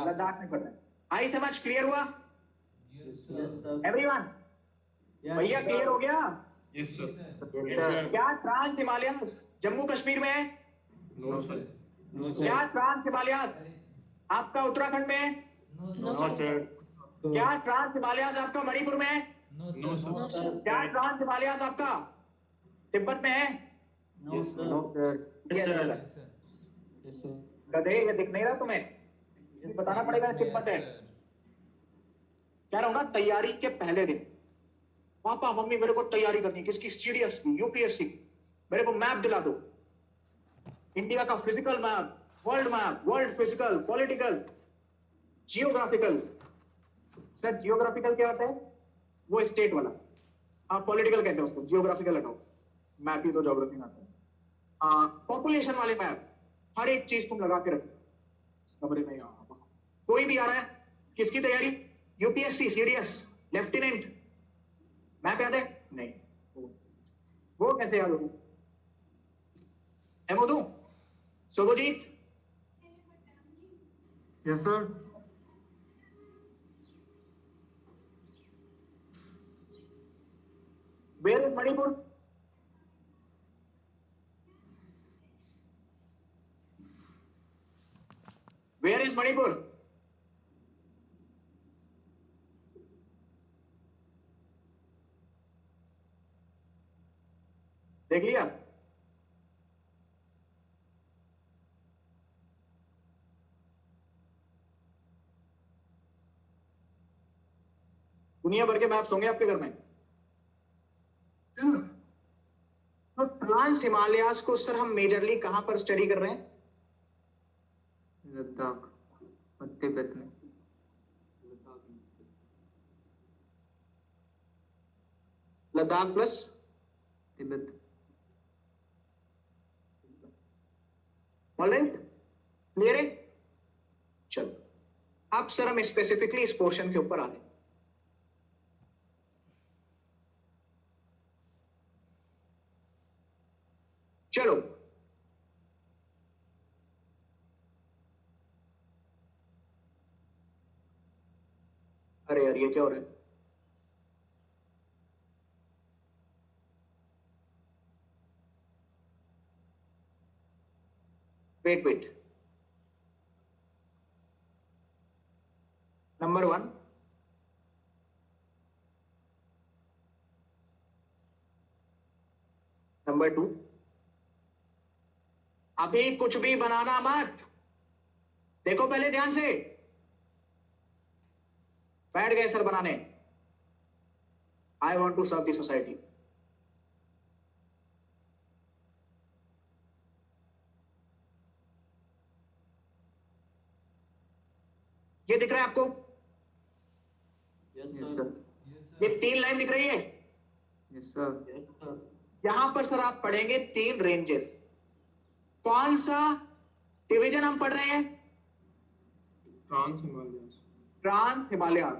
लद्दाख में पढ़ रहे हैं। आई समझ? क्लियर हुआ यस सर। एवरीवन? भैया क्लियर हो गया? Yes sir. क्या ट्रांस हिमालयास जम्मू कश्मीर में है? No sir. क्या ट्रांस हिमालयास आपका उत्तराखंड में है? No sir. क्या ट्रांस हिमालयास आपका मणिपुर में है? No sir. क्या ट्रांस हिमालयास आपका तिब्बत में है? No sir. Yes, sir. Yes sir. गधे, ये दिख नहीं रहा तुम्हें? ये बताना पड़ेगा तिब्बत है। कह रहा हूं ना, तैयारी के पहले दिन पापा मम्मी मेरे को तैयारी करनी, किसकी? सीडीएस की, यूपीएससी। मेरे को मैप दिला दो, इंडिया का physical map, world physical, political, geographical. Sir geographical क्या होता है? वो स्टेट वाला। आप पॉलिटिकल कहते हैं उसको, जियोग्राफिकल हटाओ, मैप ही तो ज्योग्राफी में आता है। पॉपुलेशन वाले मैप, हर एक चीज तुम लगा के रखो। कोई भी आ रहा है, किसकी तैयारी? UPSC, CDS, lieutenant. मैप याद है? नहीं। वो कैसे याद होगी? Hemodu, Shubhajit, yes sir. Where is Manipur? Where is Manipur? देख लिया? दुनिया भर के मैप्स होंगे आपके घर में। तो ट्रांस हिमालयास को सर हम मेजरली कहां पर स्टडी कर रहे हैं? लद्दाख और तिब्बत में। Ladakh plus Tibet. Alright, clear है? चलो अब सर हम स्पेसिफिकली इस पोर्शन के ऊपर आ रहे हैं। चलो अरे यार, ये क्या हो रहा है? वेट, नंबर 1, नंबर 2, अभी कुछ भी बनाना मत। देखो पहले ध्यान से। बैठ गए सर बनाने। I want to serve the society. ये दिख रहा है आपको? Yes yes sir. सर। ये 3 लाइन दिख रही है? Yes sir. Yes sir. यहां पर सर आप पढ़ेंगे 3 रेंजेस। कौन सा डिवीजन हम पढ़ रहे हैं? ट्रांस हिमालयास। ट्रांस हिमालयास।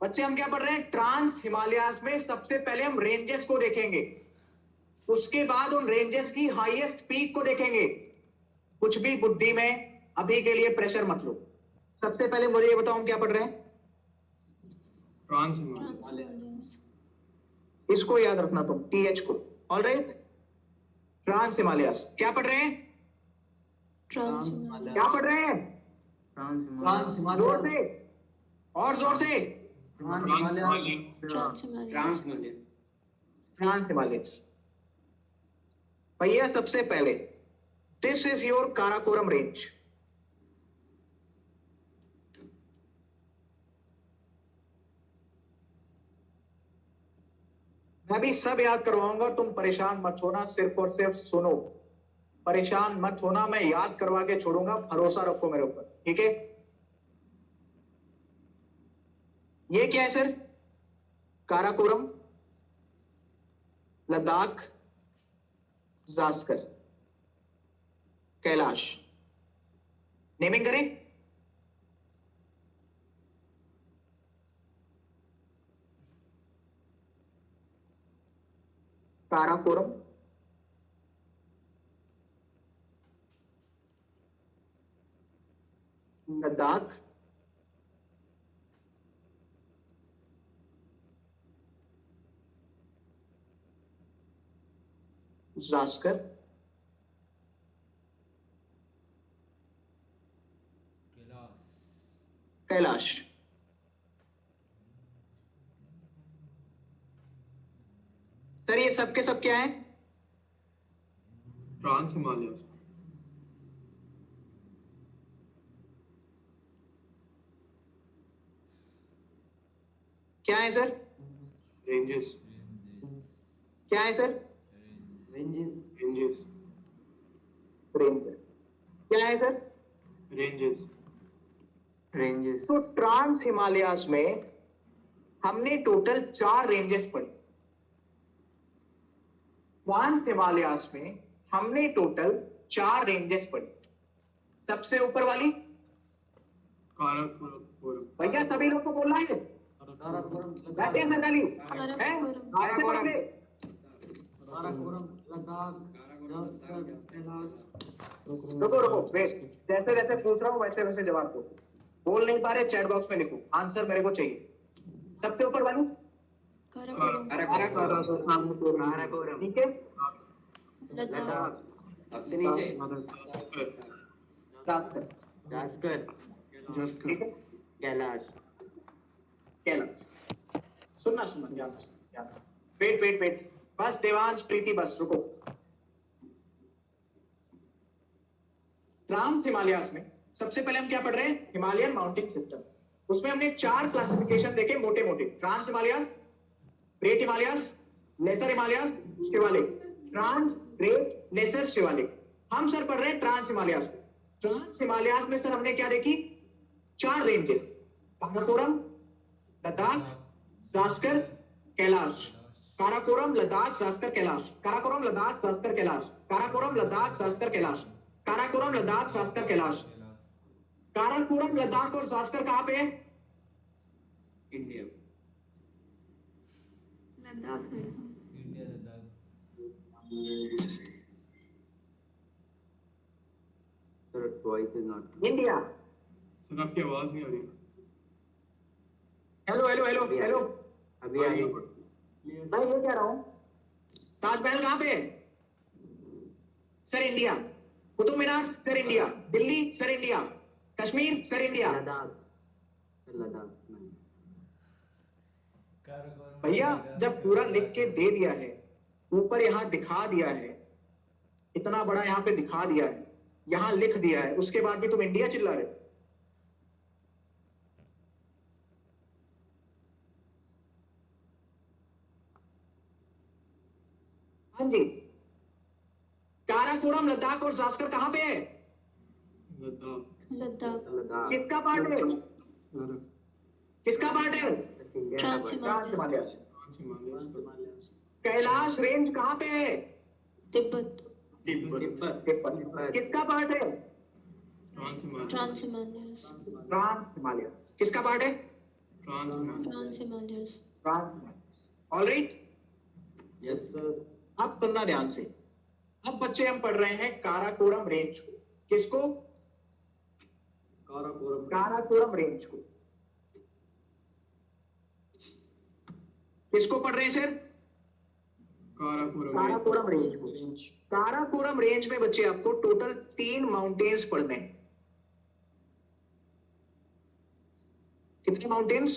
बच्चे हम क्या पढ़ रहे हैं? ट्रांस हिमालयास में सबसे पहले हम रेंजेस को देखेंगे, उसके बाद उन रेंजेस की हाईएस्ट पीक को देखेंगे। कुछ भी बुद्धि में अभी के लिए प्रेशर मत लो। सबसे पहले मुझे ये बताओ हम क्या पढ़ रहे हैं? ट्रांस हिमालयास। इसको याद रखना तुम, TH को। All right, trans Himalayas. क्या पढ़ रहे हैं? ट्रांस क्या पढ़ रहे हैं? ट्रांस जोर से और जोर से। ट्रांस हिमालयस। भैया सबसे पहले this is your Karakoram range. मैं भी सब याद करवाऊंगा, तुम परेशान मत होना, सिर्फ और सिर्फ सुनो। परेशान मत होना, मैं याद करवा के छोड़ूंगा, भरोसा रखो मेरे ऊपर, ठीक है? ये क्या है सर? काराकोरम, लद्दाख, जास्कर, कैलाश। नेमिंग करें? काराकोरम, लद्दाख, जास्कर, कैलाश। सर ये सब के सब क्या है? ट्रांस हिमालयस। क्या है सर? रेंजेस। क्या है सर? रेंजेस। रेंज। क्या है सर? रेंजेस। रेंजेस। तो ट्रांस हिमालयास में हमने टोटल 4 रेंजेस पढ़ी। ट्रांस हिमालयास में हमने टोटल 4 रेंजेस पढ़ी। सबसे ऊपर वाली काराकोरम। भैया सभी लोग को बोलना है, बैठे हैं सरकारी हैं? आगे बढ़ ले। रुको रुको वेट, जैसे जैसे पूछ रहा हूँ वैसे वैसे जवाब दो। बोल नहीं पा रहे चैट बॉक्स में लिखो, आंसर मेरे को चाहिए। सबसे ऊपर वाली काराकोरम, ठीक है? लद्दाख, सबसे नीचे जास्कर, ठीक है? कैलाश। कैलाश। सुनना सुनना ध्यान से। वेट वेट वेट, बस देवांश प्रीति बस रुको। ट्रांस हिमालयास में सबसे पहले हम क्या पढ़ रहे हैं? Himalayan mountain system. उसमें हमने 4 क्लासिफिकेशन देखे मोटे मोटे। Trans Himalayas, great Himalayas, lesser Himalayas, Shivalik. Trans, great, lesser, Shivalik. हम सर पढ़ रहे हैं ट्रांस हिमालयास। ट्रांस हिमालयास में सर हमने क्या देखी? 4 रेंजेस, काराकोरम, लद्दाख, जास्कर, कैलाश। काराकोरम, लद्दाख, जास्कर, कैलाश। काराकोरम, लद्दाख, जास्कर, कैलाश। काराकोरम, लद्दाख, जास्कर, कैलाश। काराकोरम, लद्दाख, जास्कर, कैलाश। काराकोरम, लद्दाख और जास्कर कहां पे है? इंडिया। लद्दाख में। India Ladakh. Sir voice is not. India. Sir आपकी आवाज नहीं आ रही। हेलो हेलो हेलो हेलो, अभी आई। मैं ये कह रहा हूं ताजमहल कहां पे है? Sir India. Qutub Minar sir India. Delhi sir India. Kashmir sir India. Ladakh. भैया जब पूरा लिख के दे दिया है, ऊपर यहाँ दिखा दिया है, इतना बड़ा यहाँ पे दिखा दिया है, यहाँ लिख दिया है, उसके बाद भी तुम इंडिया चिल्ला रहे हो? हाँ जी। काराकोरम, लद्दाख और जास्कर कहां पे है? लद्दाख, किसका पार्ट है? किसका पार्ट है? ट्रांस हिमालय, कैलाश रेंज कहां पे है? तिब्बत, किसका पार्ट है? Trans Himalaya, trans Himalaya. किसका पार्ट है? Trans Himalaya. All right, yes sir. अब सुनना ध्यान से। अब बच्चे हम पढ़ रहे हैं काराकोरम रेंज को। किसको? काराकोरम रेंज को। किसको पढ़ रहे हैं सर? काराकोरम काराकोरम रेंज को। काराकोरम रेंज में बच्चे आपको टोटल 3 माउंटेन्स पढ़ने हैं। कितने माउंटेन्स?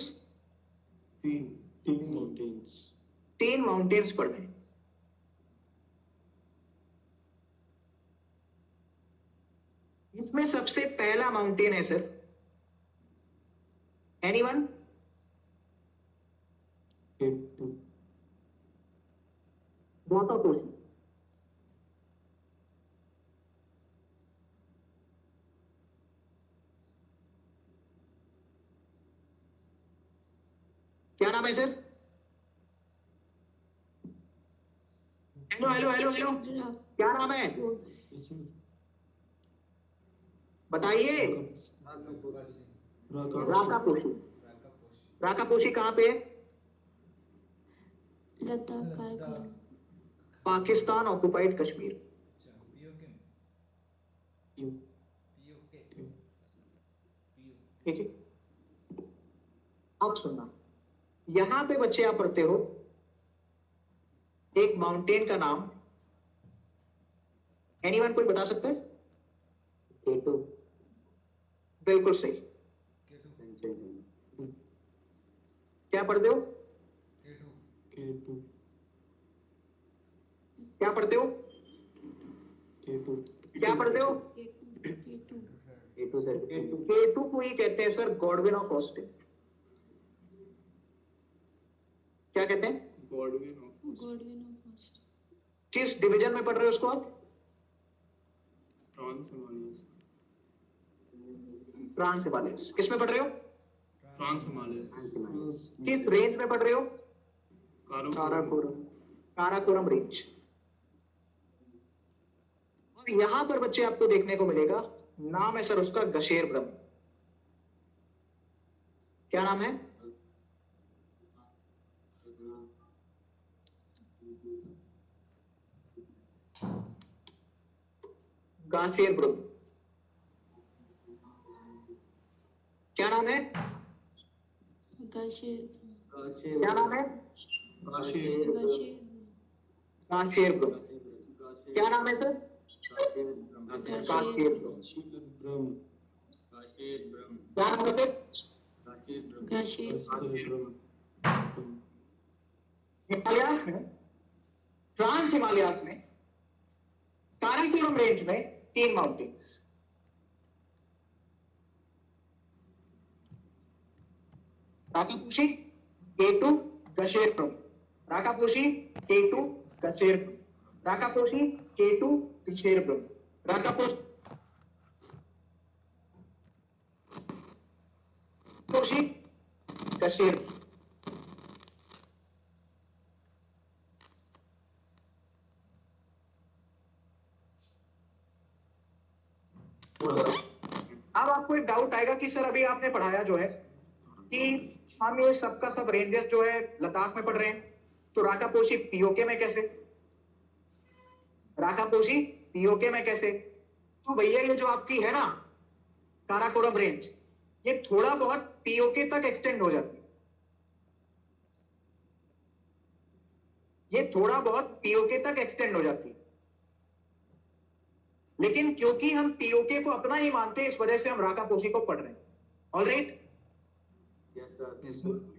3 माउंटेन्स। 3 माउंटेन्स पढ़ने हैं। इसमें सबसे पहला माउंटेन है सर, एनीवन? K2 राकापोशी। क्या नाम है sir? Hello hello hello hello, क्या नाम है बताइए। राकापोशी। राकापोशी कहाँ पे है? लद्दाख कारगिल पाकिस्तान ऑक्युपाइड कश्मीर। अच्छा पीओके में U पीओके ठीक है, अब सुनना, यहां पे बच्चे आप पढ़ते हो एक माउंटेन का नाम, एनीवन कोई बता सकता है? K2 बिल्कुल सही। K2 क्या पढ़ते हो? K2 क्या पढ़ते हो? K2 क्या पढ़ते हो? K2 सर केटू को ही कहते हैं सर गॉडविन ऑफ ऑस्टिन। क्या कहते हैं? Godwin of Godwin of Austen किस डिवीजन में पढ़ रहे हो उसको आप? ट्रांस हिमालयस। ट्रांस हिमालयस। किस में पढ़ रहे हो? ट्रांस हिमालयस। किस रेंज में पढ़ रहे हो? काराकोरम। काराकोरम रेंज। और यहां पर बच्चे आपको देखने को मिलेगा, नाम है सर उसका गशेर ब्रह्म। क्या नाम है? गासेर ब्रह्म। क्या नाम है? गाशेर क्या नाम है? गाशेर गासेर ब्रह्म। क्या नाम है सर? गासेर ब्रह्म। क्या नाम है सर? गाशेर हिमालयास में, ट्रांस हिमालयास में, काराकोरम रेंज में 3 माउंटेन्स। राकापोशी, K2, गशेर ब्रह्म। राकापोशी, K2, गशेर ब्रह्म। राकापोशी, K2, गशेर ब्रह्म। राकापोशी, गशेर ब्रह्म। अब आपको एक डाउट आएगा कि सर अभी आपने पढ़ाया जो है कि हम ये सबका सब रेंजेस जो है लद्दाख में पढ़ रहे हैं, तो राकापोशी पीओके में कैसे? राकापोशी पीओके में कैसे? तो भैया ये जो आपकी है ना काराकोरम रेंज, ये थोड़ा बहुत पीओके तक एक्सटेंड हो जाती है। ये थोड़ा बहुत पीओके तक एक्सटेंड हो जाती है, लेकिन क्योंकि हम पीओके को अपना ही मानते हैं, इस वजह से हम राकापोशी को पढ़ रहे हैं। ऑलराइट? यस सर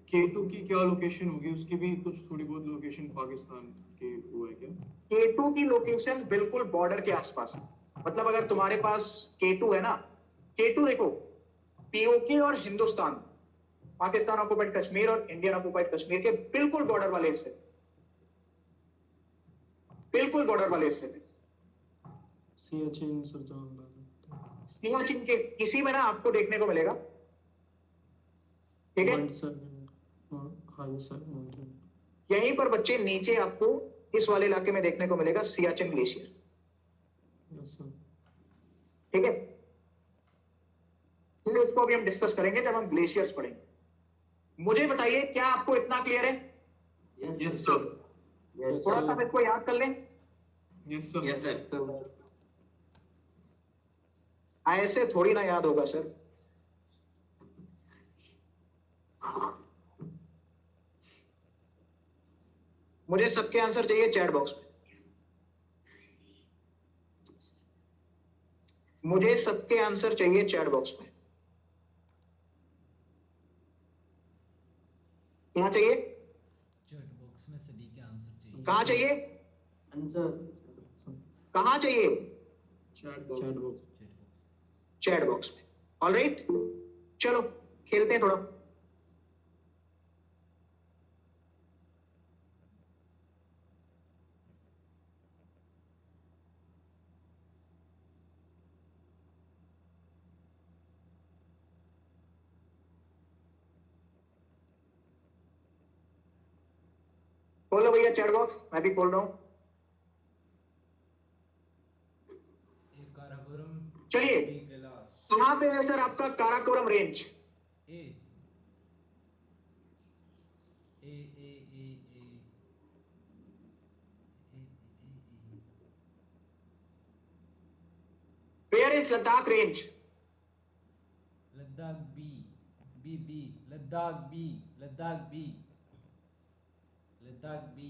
K2 की क्या लोकेशन होगी? उसकी भी कुछ थोड़ी बहुत लोकेशन पाकिस्तान के वो है क्या? K2 की लोकेशन बिल्कुल बॉर्डर के आसपास है। मतलब अगर तुम्हारे पास K2 है ना, K2 देखो पीओके और हिंदुस्तान, पाकिस्तान ऑक्युपाइड कश्मीर और इंडियन ऑक्युपाइड कश्मीर के बिल्कुल बॉर्डर वाले हिस्से, बिल्कुल बॉर्डर वाले हिस्से में। सियाचिन सर जहाँ बात है सियाचिन के किसी में ना आपको देखने को मिलेगा, ठीक है? हाँ सर माउंटेन यहीं पर बच्चे नीचे आपको इस वाले इलाके में देखने को मिलेगा सियाचिन ग्लेशियर, यस सर ठीक है? फिर इसको अभी हम डिस्कस करेंगे जब हम ग्लेशियर्स पढ़ेंगे। मुझे बताइए क्या आपको इतना क्लियर है? Yes sir. थोड़ा सा इसको याद कर लें। Yes sir. यस सर ऐसे थोड़ी ना याद होगा सर। मुझे सबके आंसर चाहिए चैट बॉक्स में। मुझे सबके आंसर चाहिए चैट बॉक्स में। कहाँ चाहिए? चैट बॉक्स में सभी के आंसर चाहिए। कहाँ चाहिए? आंसर कहाँ चाहिए? Chat box chat box chat box chat box में। ऑलराइट, चलो खेलते हैं थोड़ा। खोलो भैया चैट बॉक्स, मैं भी खोल रहा हूँ। एक काराकोरम चलिए। बी गिलास कहाँ पे है सर आपका Karakoram range? A A A A A where is Ladakh range? Ladakh B B B Ladakh B Ladakh B Ladakh B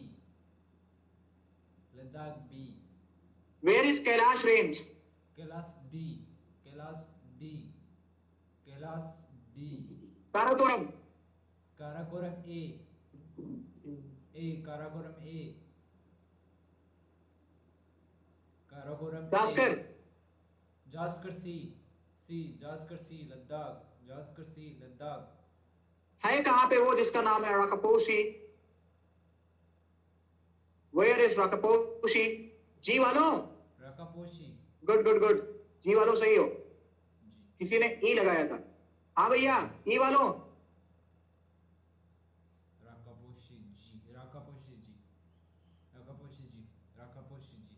Ladakh B where is Kailash range? Kailash D Kailash D Kailash D Karakoram Karakoram A Karakoram A Karakoram Zaskar Zanskar C Zaskar C Ladakh Zaskar C Ladakh है कहाँ पे वो जिसका नाम है राकापोशी? Where is Rakaposhi? जी वालों, राकापोशी गुड गुड गुड, जी वालों सही हो। जी किसी ने ई लगाया था। हाँ भैया ई वालों, राकापोशी जी राकापोशी जी राकापोशी जी राकापोशी जी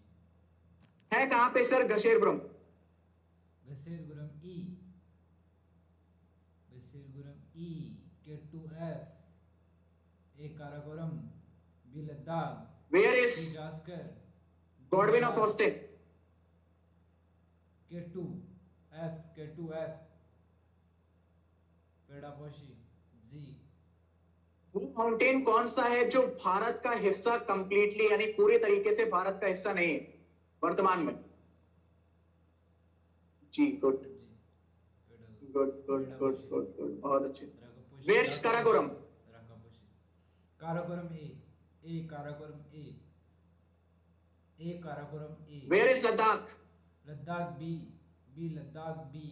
है कहाँ पे सर गशेरपुरम? गसेरगुरम E K two F A Karakoram B Ladakh where is C Zanskar Godwin of Austen? K two F पेड़ापोशी जी वो माउंटेन कौन सा है जो भारत का हिस्सा कंप्लीटली यानी पूरे तरीके से भारत का हिस्सा नहीं है वर्तमान में? जी गुड जी good good good good good, बहुत अच्छे। Rakaposhi where is Karakoram? Rakaposhi Karakoram A Karakoram A Karakoram A where is Ladakh? Ladakh B Ladakh B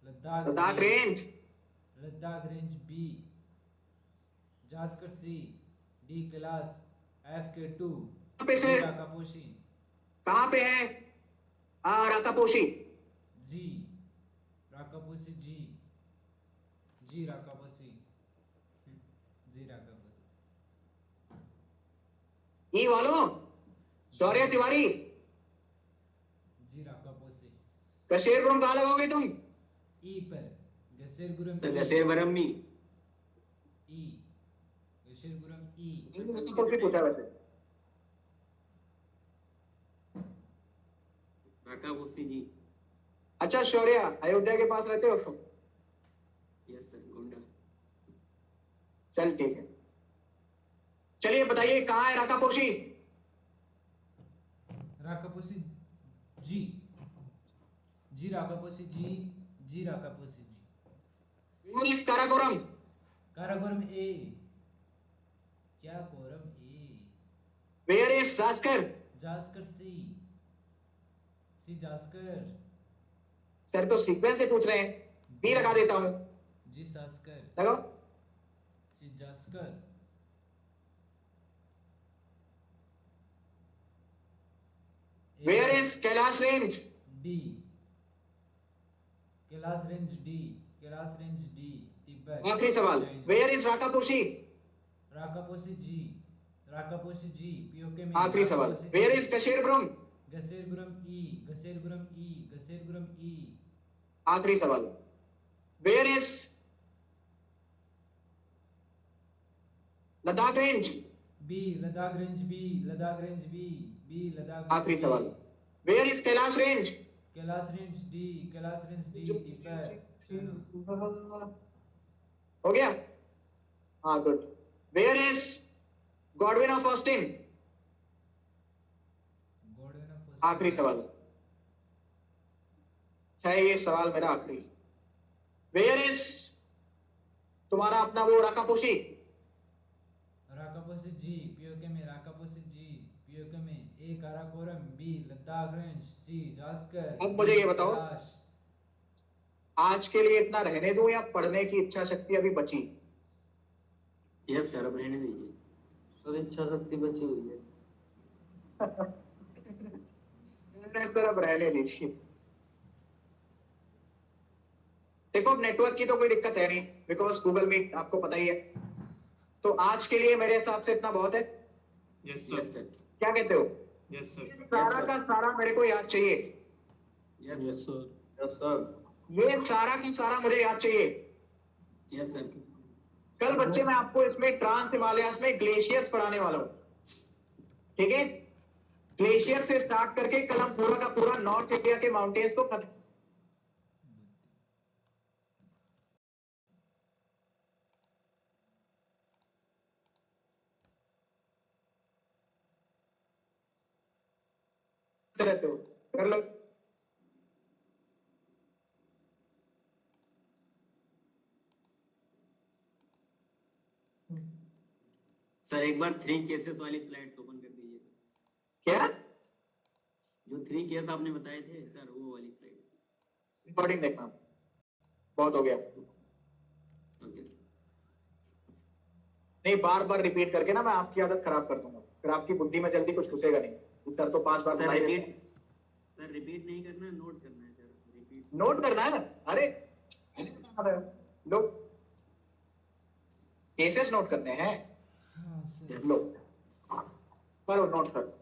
Ladakh range? Ladakh range B Zaskar C D class F K two कहाँ पे से? राकापोशी कहाँ पे है राकापोशी? जी राकापोशी जी जी राकापोशी जी राकापोशी ई वालों, शौर्य तिवारी, जी राकापोशी कशेरपुरम कहाँ लगाओगे तुम? ई पर गसेरगुरम गसेरवरम ई गसेरगुरम ई पूछा वैसे। राकापोशी जी। अच्छा शौर्य, अयोध्या के पास रहते हो? Yes sir, Gonda. चल ठीक है, चलिए बताइए कहाँ है Rakaposhi? Rakaposhi ji ji Rakaposhi ji Rakaposhi ji where is Karakoram? Karakoram A क्या कोरम A where is Zanskar? Zanskar C Zanskar sir तो सीक्वेंस से पूछ रहे हैं, बी लगा देता हूँ। जी जास्कर लगाओ। C Zaskar where is Kailash range? D Kailash range D Tibet आखिरी सवाल, China. Where is Rakaposhi? Rakaposhi जी पीओके में आखिरी सवाल, राकापोशी वेयर जी। इज कशेरपुरम? गसेरगुरम ई आखिरी सवाल, where is Ladakh range? B Ladakh range B Ladakh आखिरी सवाल, where is Kailash range? Kailash range D Tibet China. हो गया? हाँ good. Where is Godwin of Austin? Godwin of आखिरी सवाल, है ये सवाल मेरा आखिरी। वेयर इज तुम्हारा अपना वो राकापोशी? राकापोशी जी पीओके में, राकापोशी जी पीओके में, ए काराकोरम, बी लद्दाख रेंज, सी जास्कर। अब मुझे ये बताओ, कैलाश। आज के लिए इतना रहने दूं या पढ़ने की इच्छा शक्ति अभी बची? यस सर, अब रहने दीजिए सर इच्छा शक्ति बची हुई है। सर अब रहने दीजिए। देखो नेटवर्क की तो कोई दिक्कत है नहीं, बिकॉज गूगल मीट आपको पता ही है। तो आज के लिए मेरे हिसाब से इतना बहुत है। यस यस सर, सर, क्या कहते हो? यस सर, सारा का सारा मेरे को याद चाहिए। यस सर, यस सर, ये सारा का सारा मुझे याद चाहिए। यस सर, कल बच्चे मैं आपको इसमें ट्रांस हिमालयास में ग्लेशियर्स पढ़ाने वाला हूँ, ठीक है? ग्लेशियर से स्टार्ट करके कल हम पूरा का पूरा नॉर्थ इंडिया के माउंटेन्स को खत्म रहते हो, कर लो। सर एक बार 3 केसेस वाली स्लाइड्स ओपन कर दीजिए। क्या जो 3 केस आपने बताए थे सर, वो वाली स्लाइड। रिकॉर्डिंग देखना, बहुत हो गया। ओके नहीं, बार बार रिपीट करके ना मैं आपकी आदत खराब कर दूंगा, फिर आपकी बुद्धि में जल्दी कुछ घुसेगा नहीं। सर तो 5 बार सर, बताई देते हैं। सर रिपीट नहीं करना, नोट करना है सर। रिपीट नोट करना है। अरे लो, केसेस नोट करने हैं। हाँ सर। लो करो, नोट करो।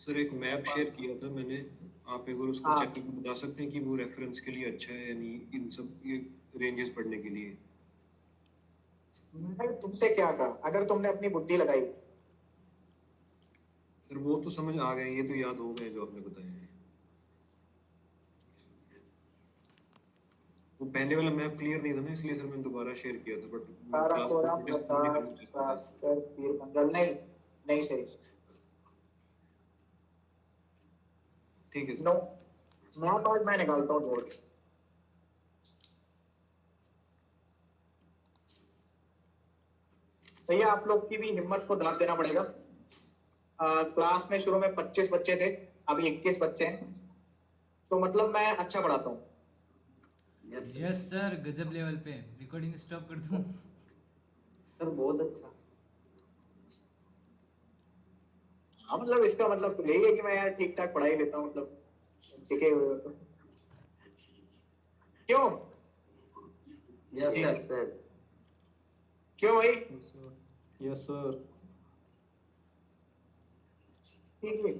सर एक मैप शेयर किया था मैंने, आप एक बार उसको हाँ। चेक करके बता सकते हैं कि वो रेफरेंस के लिए अच्छा है या नहीं, इन सब ये रेंजेस पढ़ने के लिए? मैंने तुमसे क्या कहा, अगर तुमने अपनी बुद्धि लगाई? सर वो तो समझ आ गए, ये तो याद हो गए जो आपने बताया है। वो पहले वाला मैप क्लियर नहीं था ना, इसलिए सर मैंने दोबारा शेयर किया था, बट काराकोरम, लद्दाख, जास्कर, पीरपंजल नहीं, नहीं सही। ठीक है नो, मैप आज मैं निकालता हूँ बोर्ड। सही है, आप लोग की भी हिम्मत को दाद देना पड़ेगा। क्लास में शुरू में 25 बच्चे थे, अभी 21 बच्चे हैं, तो मतलब मैं अच्छा पढ़ाता हूँ। यस सर, गजब लेवल पे। रिकॉर्डिंग स्टॉप कर दूं? सर बहुत अच्छा। हाँ मतलब इसका मतलब तो यही है कि मैं यार ठीक ठाक पढ़ाई लेता हूँ, मतलब टिके हुए हो तो। क्यों यस सर, क्यों भाई? Yes sir, yes sir. ठीक है।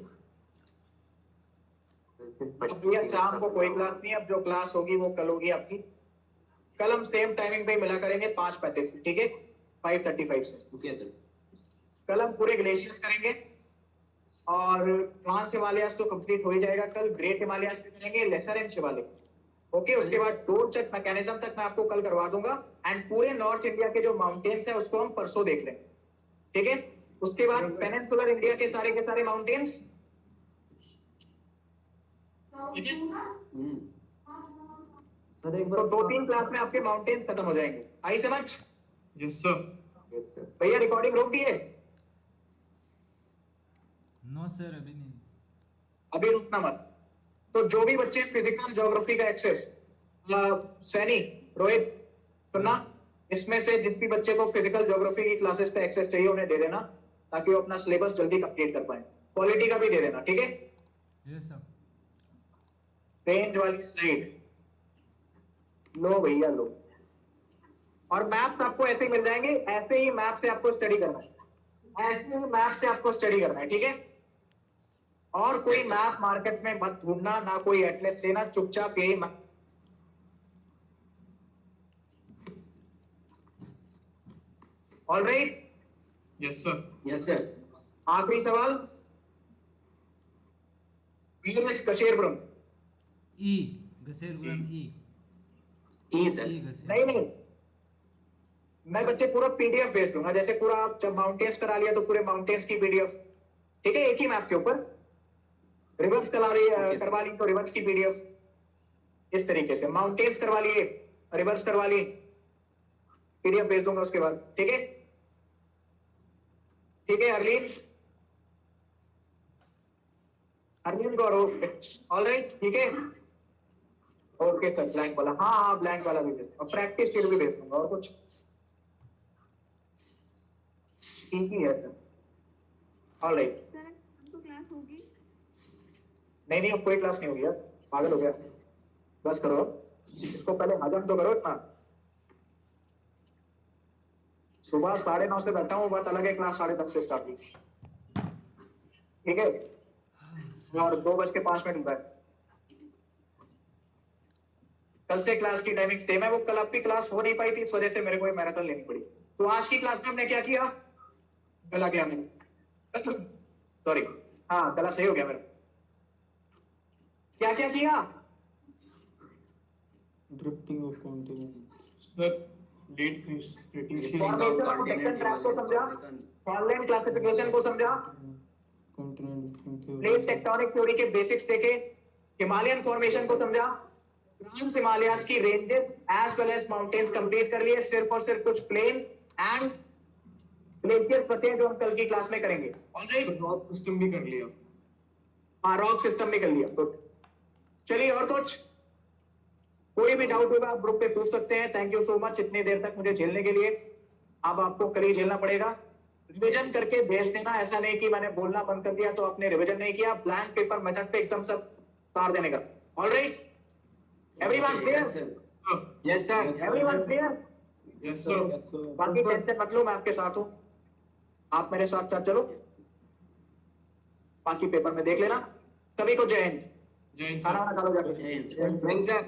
अब भैया शाम को कोई क्लास नहीं, अब जो क्लास होगी वो कल होगी आपकी। कल हम सेम टाइमिंग पे मिला करेंगे 5:35 पे, ठीक है? 5:35 से। Okay sir. कल हम पूरे ग्लेशियर्स करेंगे और ट्रांस हिमालयास तो कंप्लीट हो ही जाएगा। कल ग्रेट हिमालयास भी करेंगे, लेसर एंड शिवालिक। ओके, उसके बाद डोर चेक मैकेनिज्म तक मैं आपको कल करवा दूंगा, एंड पूरे नॉर्थ इंडिया के जो माउंटेन्स है उसको हम परसों देख लेंगे, ठीक है? उसके बाद पेनिनसुलर इंडिया के सारे माउंटेन्स, सर एक तो बार 2-3 क्लास में आपके माउंटेन्स खत्म हो जाएंगे। आई समझ? यस सर, भैया रिकॉर्डिंग रोक दिए? नो सर, अभी नहीं। अभी रुकना मत। तो जो भी बच्चे फिजिकल ज्योग्राफी का एक्सेस, सैनी, रोहित, सुनना, इसमें से जिस भी बच्चे को फिजिकल ज्योग्राफी की क्लासेस का एक्सेस चाहिए उन्हें दे देना, ताकि वो अपना सिलेबस जल्दी कंप्लीट कर पाए। क्वालिटी का भी दे देना, ठीक है? Yes sir. रेंज वाली स्लाइड लो भैया, लो। और मैप्स आपको ऐसे ही मिल जाएंगे, ऐसे ही मैप से आपको स्टडी करना है, ऐसे ही मैप से आपको स्टडी करना है, ठीक है? और कोई मैप मार्केट में मत ढूंढना, ना कोई एटलस लेना, चुपचाप यही map. Alright, yes sir, yes sir. आखिरी सवाल, कशेरपुरम। ई गसेरगुरम, ई ई सर। ई गसेर। नहीं, मैं बच्चे पूरा पीडीएफ भेज दूंगा, जैसे पूरा आप जब माउंटेन्स करा लिया तो पूरे माउंटेन्स की पीडीएफ, ठीक है? एक ही मैप के ऊपर। रिवर्स करवा ली तो रिवर्स की पीडीएफ इस तरीके से, माउंटेन्स करवा लिए, रिवर्स करवा ली, पीडीएफ भेज दूंगा उसके बाद। ठीक है, ठीक है हरलीन, हरलीन गौरव, ऑल राइट, ठीक है, ओके सर। ब्लैंक वाला, हाँ हाँ ब्लैंक वाला भी भेज, और प्रैक्टिस शीट भी भेज दूंगा, और कुछ ठीक ही है सर। ऑल राइट, सर हमको क्लास होगी? नहीं नहीं, अब कोई क्लास नहीं होगी यार, पागल हो गया, बस करो, इसको पहले हजम तो करो इतना। सुबह 9:30 से बैठा हूँ, बात अलग है, क्लास 10:30 से स्टार्ट हुई, ठीक है, और 2:05 है। कल से क्लास की टाइमिंग सेम है, वो कल आपकी क्लास हो नहीं पाई थी, इस वजह से मेरे को मैराथन लेनी पड़ी। तो आज की क्लास में हमने क्या किया, गला गया मैंने, सॉरी, हाँ गला सही हो गया मेरा। क्या क्या किया, drifting of continent, sir date Cretaceous formation of section track को समझा, ऑनलाइन क्लासिफिकेशन को समझा, कॉन्टिनेंट प्लेट टेक्टोनिक थ्योरी के बेसिक्स देखे, हिमालयन फॉर्मेशन को समझा, ट्रांस हिमालयाज की ranges as well as mountains complete कर लिए, सिर्फ और सिर्फ कुछ प्लेन्स एंड ग्लेशियर्स बचे हैं जो हम कल की क्लास में करेंगे। ऑलराइट, रॉक सिस्टम भी कर लिया। हाँ रॉक सिस्टम भी कर लिया, गुड। चलिए और कुछ, कोई भी डाउट होगा आप ग्रुप पे पूछ सकते हैं। थैंक यू सो मच इतनी देर तक मुझे झेलने के लिए, अब आपको कल ही झेलना पड़ेगा। रिवीजन करके भेज देना, ऐसा नहीं कि मैंने बोलना बंद कर दिया तो आपने रिवीजन नहीं किया, ब्लैंक पेपर मेथड पे एकदम सब तार देने का। Alright, everyone clear? Yes sir, everyone clear? Yes sir. बाकी टेंशन मत लो, मैं आपके साथ हूँ, आप मेरे साथ साथ चलो, बाकी पेपर में देख लेना। सभी को जय हिंद, जय हिंद खाना सर। वाना खा लो जाके। Thanks sir.